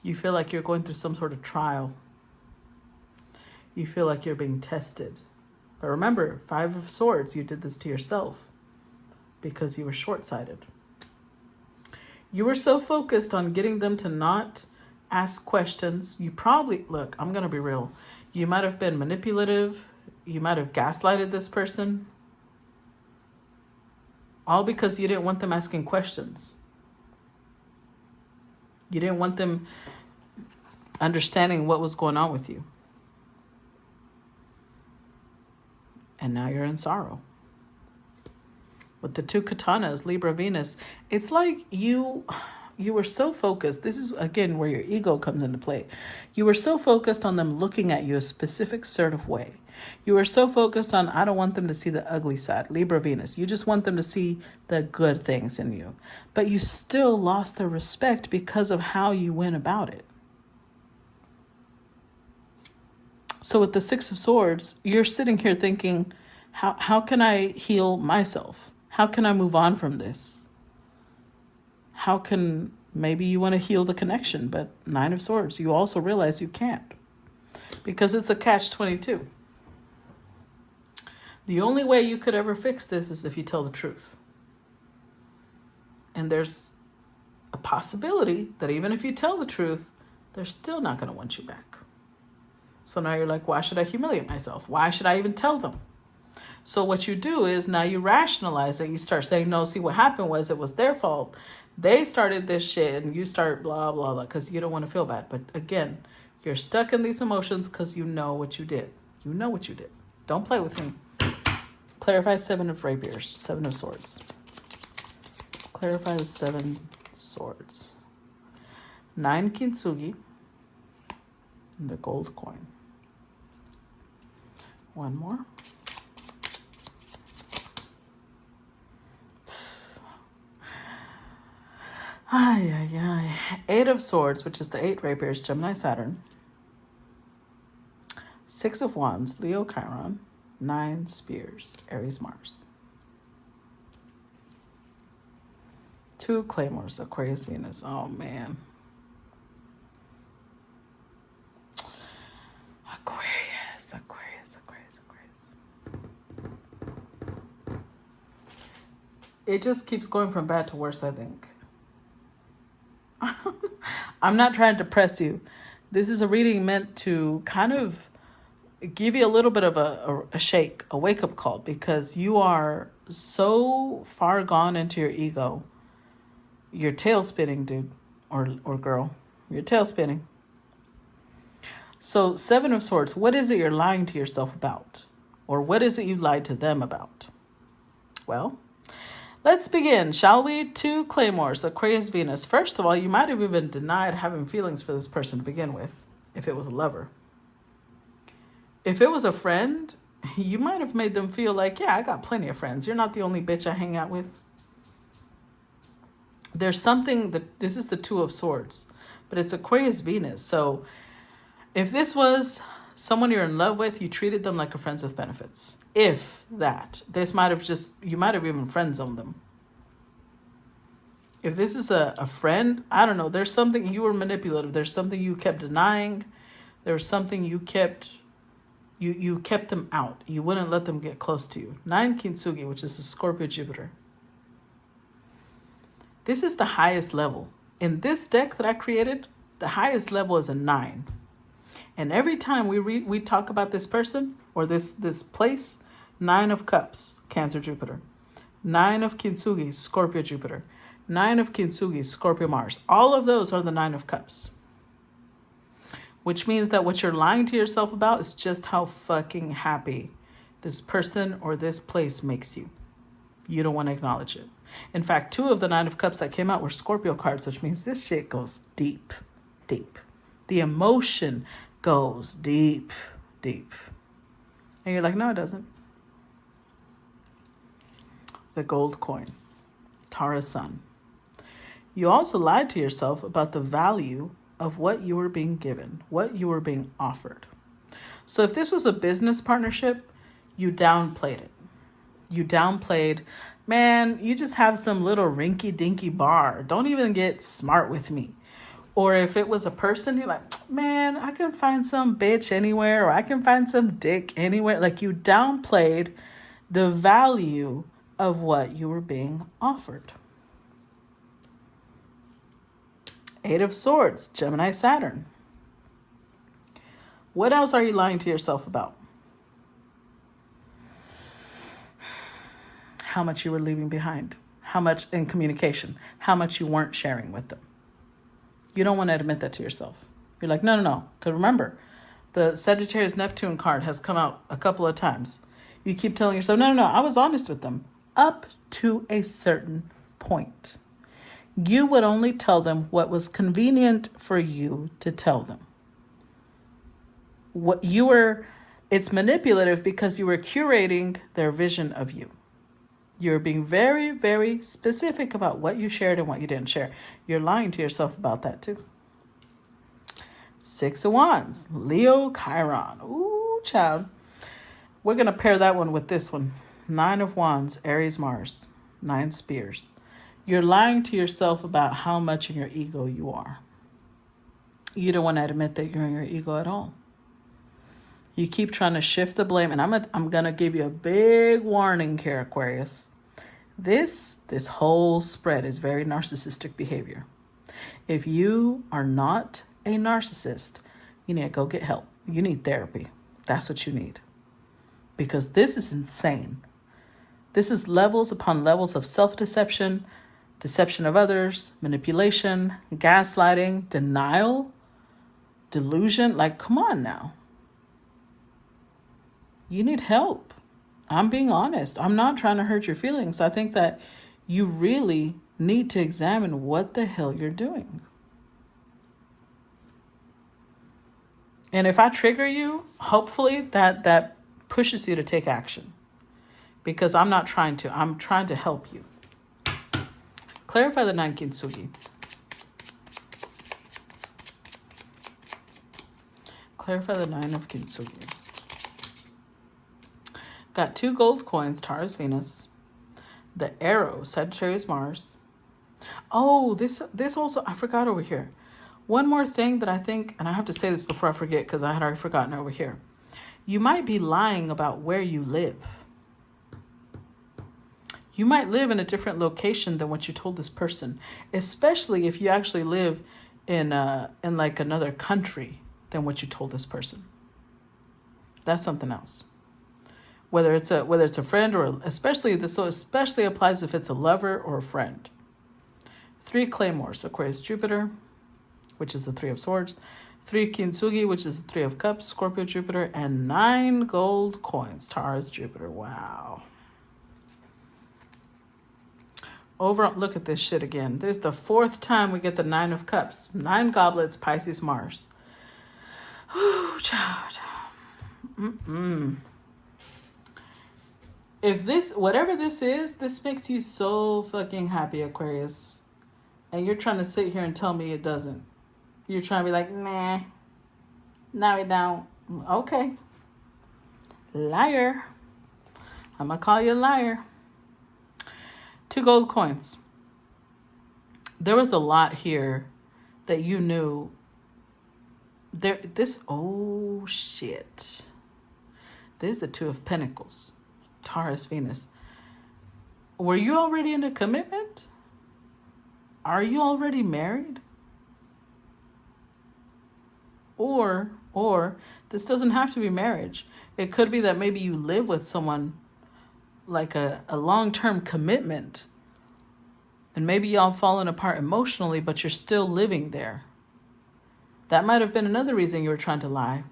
Speaker 1: You feel like you're going through some sort of trial. You feel like you're being tested. But remember, 5 of Swords, you did this to yourself because you were short-sighted. You were so focused on getting them to not ask questions. You probably, look, I'm going to be real. You might have been manipulative. You might have gaslighted this person. All because you didn't want them asking questions. You didn't want them understanding what was going on with you. And now you're in sorrow. With the 2 katanas, Libra, Venus, it's like you were so focused. This is, again, where your ego comes into play. You were so focused on them looking at you a specific sort of way. You were so focused on, I don't want them to see the ugly side, Libra, Venus. You just want them to see the good things in you. But you still lost their respect because of how you went about it. So with the 6 of Swords, you're sitting here thinking, how can I heal myself? How can I move on from this? How can, maybe you want to heal the connection, but 9 of Swords, you also realize you can't because it's a catch-22. The only way you could ever fix this is if you tell the truth. And there's a possibility that even if you tell the truth, they're still not going to want you back. So now you're like, why should I humiliate myself? Why should I even tell them? So what you do is now you rationalize it. You start saying, no, see, what happened was it was their fault. They started this shit and you start blah, blah, blah, because you don't want to feel bad. But again, you're stuck in these emotions because you know what you did. You know what you did. Don't play with me. Clarify 7 of Rapiers, 7 of Swords. Clarify the 7 Swords. 9 Kintsugi. And the gold coin. One more. Ay, ay, ay. 8 of Swords, which is the 8 Rapiers, Gemini, Saturn. 6 of Wands, Leo, Chiron. 9 Spears, Aries, Mars. 2 Claymores, Aquarius, Venus. Oh, man. Aquarius. It just keeps going from bad to worse, I think. I'm not trying to press you. This is a reading meant to kind of give you a little bit of a shake, a wake-up call, because you are so far gone into your ego. You're tail spinning, dude, or girl. You're tail spinning. So 7 of Swords, what is it you're lying to yourself about? Or what is it you lied to them about? Well, let's begin, shall we? 2 Claymores, Aquarius, Venus. First of all, you might have even denied having feelings for this person to begin with, if it was a lover. If it was a friend, you might have made them feel like, yeah, I got plenty of friends. You're not the only bitch I hang out with. There's something that, this is the 2 of Swords, but it's Aquarius, Venus. So if this was someone you're in love with, you treated them like a friends with benefits. If that. This might have just, you might have even friend zoned them. If this is a friend, I don't know, there's something you were manipulative. There's something you kept denying. There's something you kept, you kept them out. You wouldn't let them get close to you. 9 Kintsugi, which is a Scorpio Jupiter. This is the highest level. In this deck that I created, the highest level is a 9. And every time we talk about this person or this place, 9 of Cups, Cancer Jupiter. 9 of Kintsugi, Scorpio Jupiter. 9 of Kintsugi, Scorpio Mars. All of those are the 9 of Cups. Which means that what you're lying to yourself about is just how fucking happy this person or this place makes you. You don't want to acknowledge it. In fact, 2 of the 9 of Cups that came out were Scorpio cards, which means this shit goes deep, deep. The emotion goes deep, deep. And you're like, no, it doesn't. The gold coin, Tara Sun. You also lied to yourself about the value of what you were being given, what you were being offered. So if this was a business partnership, you downplayed it. You downplayed, man, you just have some little rinky-dinky bar. Don't even get smart with me. Or if it was a person, you're like, man, I can find some bitch anywhere, or I can find some dick anywhere. Like, you downplayed the value of what you were being offered. 8 of Swords, Gemini, Saturn. What else are you lying to yourself about? How much you were leaving behind. How much in communication. How much you weren't sharing with them. You don't want to admit that to yourself. You're like, no. Because remember, the Sagittarius Neptune card has come out a couple of times. You keep telling yourself, no, I was honest with them. Up to a certain point. You would only tell them what was convenient for you to tell them. It's manipulative because you were curating their vision of you. You're being very, very specific about what you shared and what you didn't share. You're lying to yourself about that too. 6 of Wands, Leo, Chiron. Ooh, child. We're going to pair that one with this one. 9 of Wands, Aries, Mars. 9 Spears. You're lying to yourself about how much in your ego you are. You don't want to admit that you're in your ego at all. You keep trying to shift the blame. And I'm going to give you a big warning here, Aquarius. This whole spread is very narcissistic behavior. If you are not a narcissist, you need to go get help. You need therapy. That's what you need. Because this is insane. This is levels upon levels of self-deception, deception of others, manipulation, gaslighting, denial, delusion. Like, come on now. You need help. I'm being honest. I'm not trying to hurt your feelings. I think that you really need to examine what the hell you're doing. And if I trigger you, hopefully that pushes you to take action. Because I'm not trying to. I'm trying to help you. Clarify the 9 Kintsugi. Clarify the 9 of Kintsugi. Got 2 gold coins, Taurus, Venus. The arrow, Sagittarius, Mars. Oh, this also, I forgot over here. One more thing that I think, and I have to say this before I forget because I had already forgotten over here. You might be lying about where you live. You might live in a different location than what you told this person, especially if you actually live in like another country than what you told this person. That's something else. Whether it's a friend or especially applies if it's a lover or a friend. 3 claymores, Aquarius Jupiter, which is the 3 of Swords. 3 Kintsugi, which is the 3 of Cups, Scorpio Jupiter, and 9 gold coins, Taurus Jupiter. Wow. Look at this shit again. There's the 4th time we get the 9 of Cups. 9 goblets, Pisces, Mars. Ooh, child. If whatever this is, this makes you so fucking happy, Aquarius. And you're trying to sit here and tell me it doesn't. You're trying to be like, nah. No, it don't. Okay. Liar. I'm going to call you a liar. 2 gold coins. There was a lot here that you knew. Oh shit. There's the Two of Pentacles. Taurus, Venus. Were you already in a commitment? Are you already married? Or this doesn't have to be marriage. It could be that maybe you live with someone, like a long-term commitment. And maybe y'all fallen apart emotionally, but you're still living there. That might have been another reason you were trying to lie.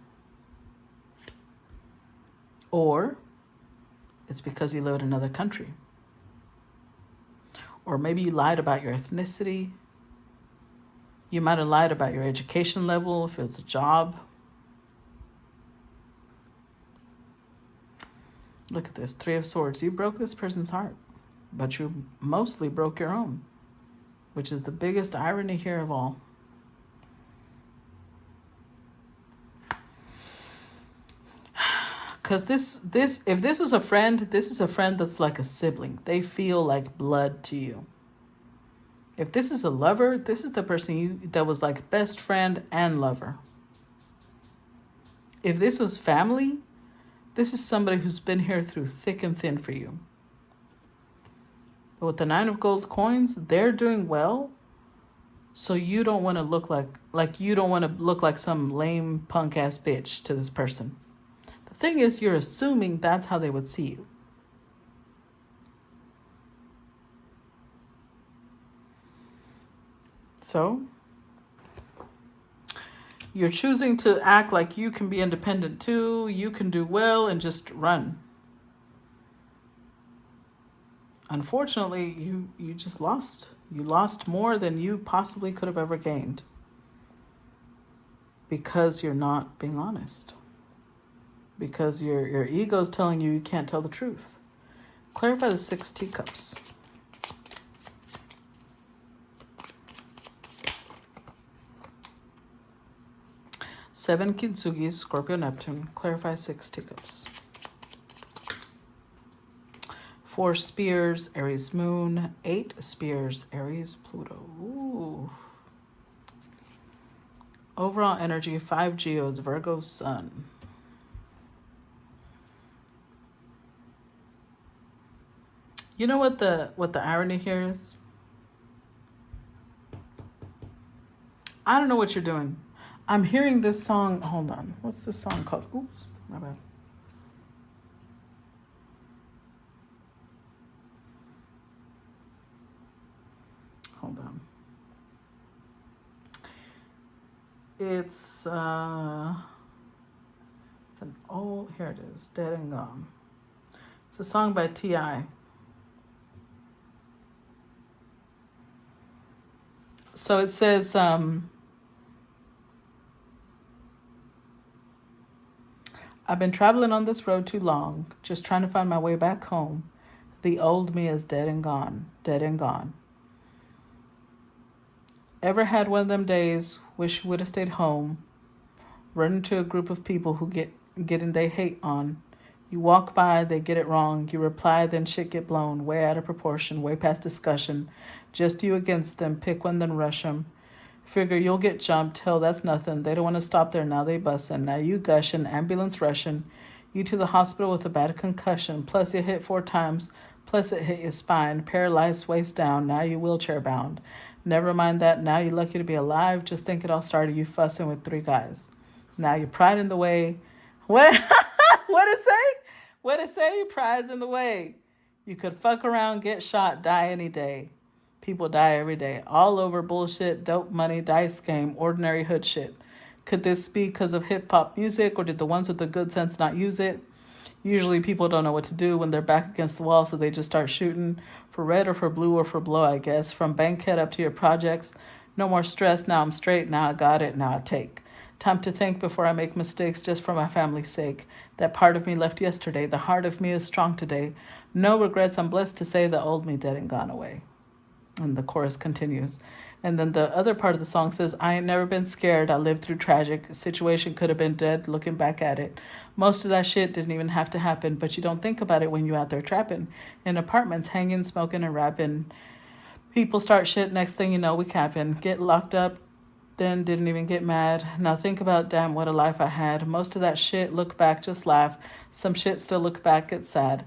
Speaker 1: Or it's because you live in another country. Or maybe you lied about your ethnicity. You might have lied about your education level, if it's a job. Look at this, Three of Swords. You broke this person's heart, but you mostly broke your own, which is the biggest irony here of all. Because if this was a friend, this is a friend that's like a sibling. They feel like blood to you. If this is a lover, this is the person that was like best friend and lover. If this was family, this is somebody who's been here through thick and thin for you. But with the Nine of Gold coins, they're doing well. So you don't want to look like you don't want to look like some lame punk ass bitch to this person. The thing is, you're assuming that's how they would see you. So you're choosing to act like you can be independent too, you can do well, and just run. Unfortunately, you just lost. You lost more than you possibly could have ever gained. Because you're not being honest. Because your ego is telling you can't tell the truth. Clarify the 6 teacups. Seven Kintsugi, Scorpio, Neptune. Clarify 6 teacups. 4 Spears, Aries, Moon. 8 Spears, Aries, Pluto. Ooh. Overall energy, 5 Geodes, Virgo, Sun. You know what the irony here is? I don't know what you're doing. I'm hearing this song. Hold on. What's this song called? Oops, my bad. Hold on. It's an old, here it is, Dead and Gone. It's a song by T.I. So it says, I've been traveling on this road too long, just trying to find my way back home. The old me is dead and gone, dead and gone. Ever had one of them days, wish you would have stayed home, run into a group of people who getting they hate on. You walk by, they get it wrong. You reply, then shit get blown, way out of proportion, way past discussion. Just you against them, pick one, then rush them. Figure you'll get jumped, hell, that's nothing. They don't want to stop there, now they bussin'. Now you gushing, ambulance rushing. You to the hospital with a bad concussion, plus you hit 4 times, plus it hit your spine, paralyzed waist down, now you wheelchair bound. Never mind that, now you're lucky to be alive, just think it all started you fussing with 3 guys. Now your pride in the way. What? What it say? What it say? Pride's in the way. You could fuck around, get shot, die any day. People die every day. All over bullshit, dope money, dice game, ordinary hood shit. Could this be because of hip-hop music, or did the ones with the good sense not use it? Usually people don't know what to do when they're back against the wall, so they just start shooting. For red or for blue or for blow, I guess. From Bankhead up to your projects. No more stress, now I'm straight, now I got it, now I take. Time to think before I make mistakes just for my family's sake. That part of me left yesterday. The heart of me is strong today. No regrets, I'm blessed to say the old me dead and gone away. And the chorus continues. And then the other part of the song says, I ain't never been scared. I lived through tragic. Situation could have been dead looking back at it. Most of that shit didn't even have to happen, but you don't think about it when you're out there trapping. In apartments, hanging, smoking, and rapping. People start shit. Next thing you know, we capping. Get locked up. Then didn't even get mad. Now think about, damn, what a life I had. Most of that shit, look back, just laugh. Some shit still look back, get sad.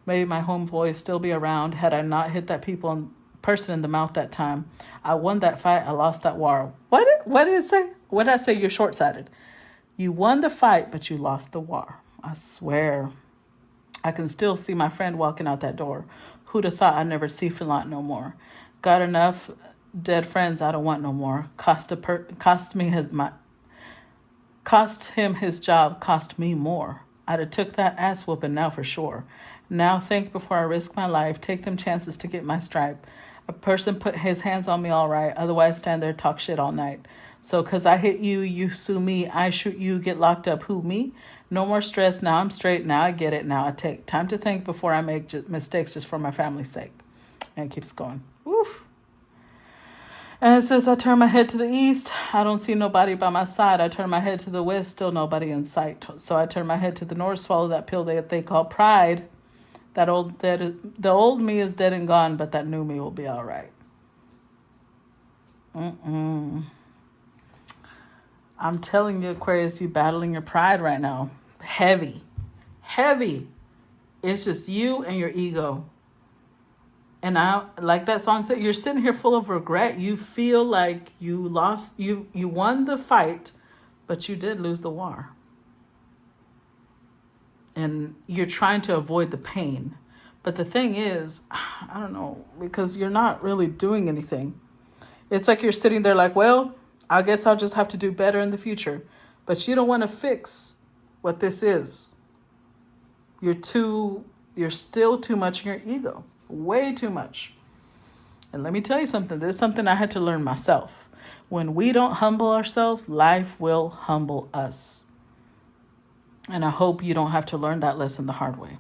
Speaker 1: Maybe my homeboys still be around had I not hit that person in the mouth that time. I won that fight. I lost that war. What did it say? What did I say? You're short-sighted. You won the fight, but you lost the war. I swear. I can still see my friend walking out that door. Who'd have thought I'd never see Philont no more? Got enough dead friends I don't want no more. Cost him his job, cost me more. I'd have took that ass whooping now for sure. Now think before I risk my life. Take them chances to get my stripe. A person put his hands on me all right. Otherwise stand there talk shit all night. So cause I hit you, you sue me. I shoot you, get locked up. Who, me? No more stress. Now I'm straight. Now I get it. Now I take time to think before I make mistakes just for my family's sake. And it keeps going. Oof. And it says, I turn my head to the east. I don't see nobody by my side. I turn my head to the west. Still nobody in sight. So I turn my head to the north. Swallow that pill that they call pride. The old me is dead and gone, but that new me will be all right. I'm telling you, Aquarius, you battling your pride right now. Heavy. It's just you and your ego. And I, like that song said, you're sitting here full of regret. You feel like you lost, you won the fight, but you did lose the war. And you're trying to avoid the pain. But the thing is, I don't know, because you're not really doing anything. It's like you're sitting there like, well, I guess I'll just have to do better in the future. But you don't want to fix what this is. You're still too much in your ego. Way too much. And let me tell you something. This is something I had to learn myself. When we don't humble ourselves, life will humble us. And I hope you don't have to learn that lesson the hard way.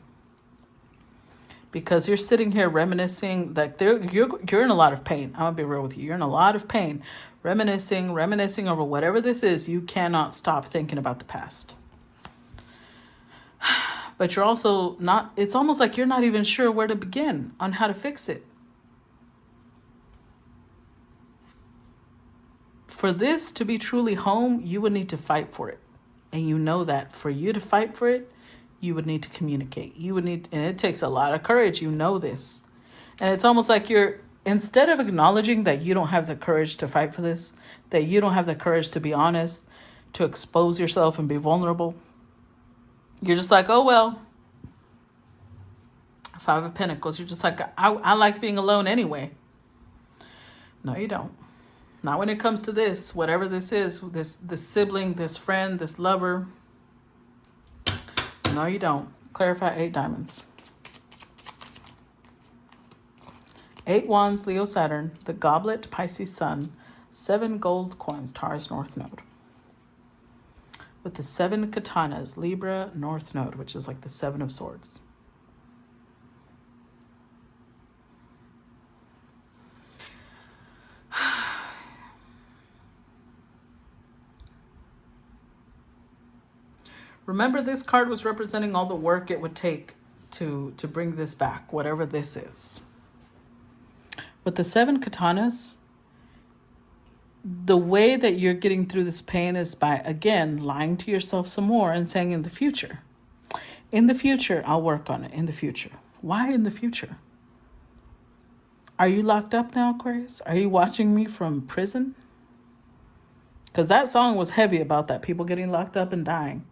Speaker 1: Because you're sitting here reminiscing, like you're in a lot of pain. I'm going to be real with you. You're in a lot of pain. Reminiscing over whatever this is. You cannot stop thinking about the past. But you're also not, it's almost like you're not even sure where to begin on how to fix it. For this to be truly home, you would need to fight for it. And you know that for you to fight for it, you would need to communicate. And it takes a lot of courage. You know this. And it's almost like instead of acknowledging that you don't have the courage to fight for this, that you don't have the courage to be honest, to expose yourself and be vulnerable, you're just like, oh, well, Five of Pentacles. You're just like, I like being alone anyway. No, you don't. Not when it comes to this, whatever this is, this sibling, this friend, this lover. No, you don't. Clarify 8 diamonds. 8 wands, Leo, Saturn. The goblet, Pisces, Sun. 7 gold coins, Taurus, North Node. With the 7 katanas, Libra, North Node, which is like the 7 of Swords. Remember, this card was representing all the work it would take to bring this back, whatever this is. With the 7 katanas, the way that you're getting through this pain is by, again, lying to yourself some more and saying in the future, I'll work on it in the future. Why in the future? Are you locked up now, Aquarius? Are you watching me from prison? Because that song was heavy about that, people getting locked up and dying.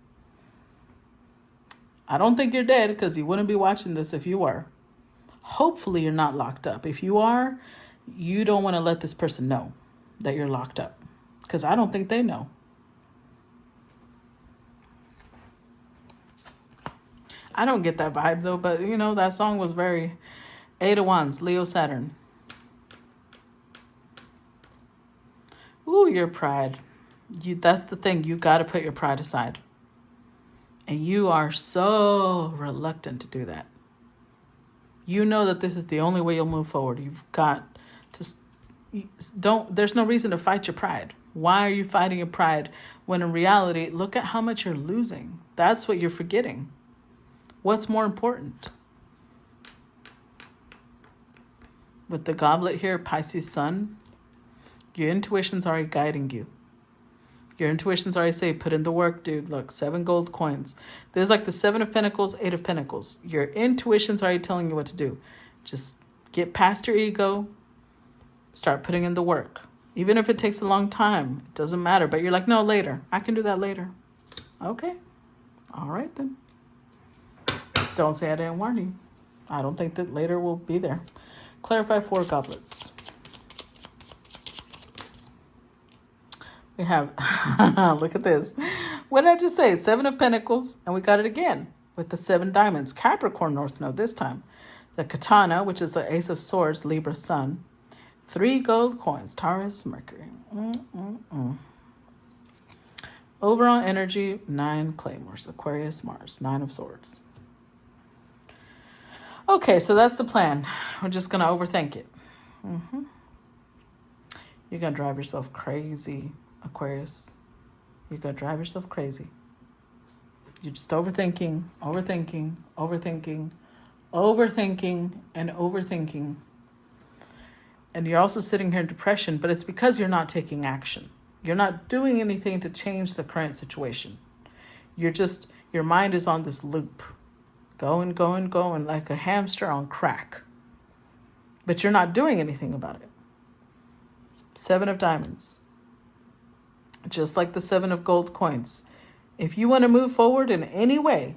Speaker 1: I don't think you're dead because you wouldn't be watching this if you were. Hopefully you're not locked up. If you are, you don't want to let this person know that you're locked up, because I don't think they know. I don't get that vibe though, but you know, that song was very 8 of Wands, Leo, Saturn. Ooh, your pride. That's the thing. You got to put your pride aside. And you are so reluctant to do that. You know that this is the only way you'll move forward. You've got to there's no reason to fight your pride. Why are you fighting your pride when in reality, look at how much you're losing? That's what you're forgetting. What's more important? with the goblet here, Pisces sun, your intuition's already guiding you. Your intuition's already say, put in the work, dude. Look, 7 gold coins. There's like the 7 of Pentacles, 8 of Pentacles. Your intuition's already telling you what to do. Just get past your ego. Start putting in the work. Even if it takes a long time, it doesn't matter. But you're like, no, later. I can do that later. Okay. All right, then. Don't say I didn't warn you. I don't think that later will be there. Clarify 4 goblets. We have, look at this. What did I just say? 7 of Pentacles, and we got it again with the 7 diamonds. Capricorn North Node this time. The Katana, which is the Ace of Swords, Libra Sun. 3 gold coins, Taurus, Mercury. Overall energy, 9 claymores, Aquarius, Mars, 9 of Swords. Okay, so that's the plan. We're just going to overthink it. You're going to drive yourself crazy, Aquarius. You're going to drive yourself crazy. You're just overthinking, overthinking, overthinking, overthinking, and overthinking. And you're also sitting here in depression, but it's because you're not taking action. You're not doing anything to change the current situation. Your mind is on this loop. Going, going, going like a hamster on crack. But you're not doing anything about it. 7 of diamonds. Just like the 7 of gold coins. If you want to move forward in any way,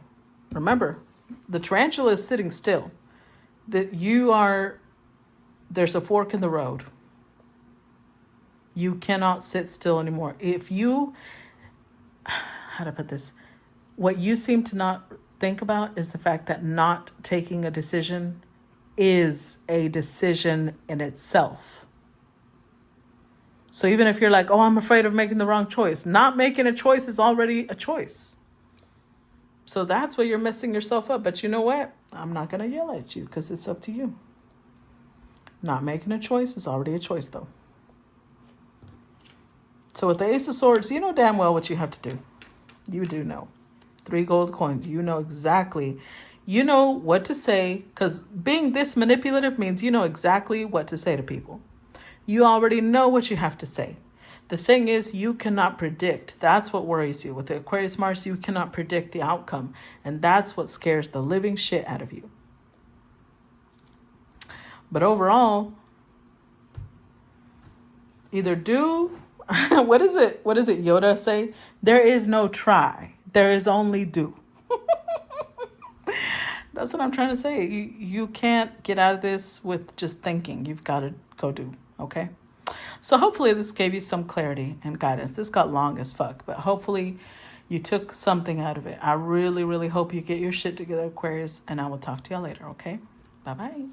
Speaker 1: remember, the tarantula is sitting still. There's a fork in the road. You cannot sit still anymore. How to put this? What you seem to not think about is the fact that not taking a decision is a decision in itself. So even if you're like, oh, I'm afraid of making the wrong choice, not making a choice is already a choice. So that's where you're messing yourself up. But you know what? I'm not going to yell at you because it's up to you. Not making a choice is already a choice, though. So with the Ace of Swords, you know damn well what you have to do. You do know. 3 gold coins. You know exactly. You know what to say, because being this manipulative means you know exactly what to say to people. You already know what you have to say. The thing is, you cannot predict. That's what worries you. With the Aquarius Mars, you cannot predict the outcome. And that's what scares the living shit out of you. But overall, either do, what is it Yoda say? There is no try. There is only do. That's what I'm trying to say. You can't get out of this with just thinking. You've got to go do, okay? So hopefully this gave you some clarity and guidance. This got long as fuck, but hopefully you took something out of it. I really, really hope you get your shit together, Aquarius, and I will talk to y'all later, okay? Bye-bye.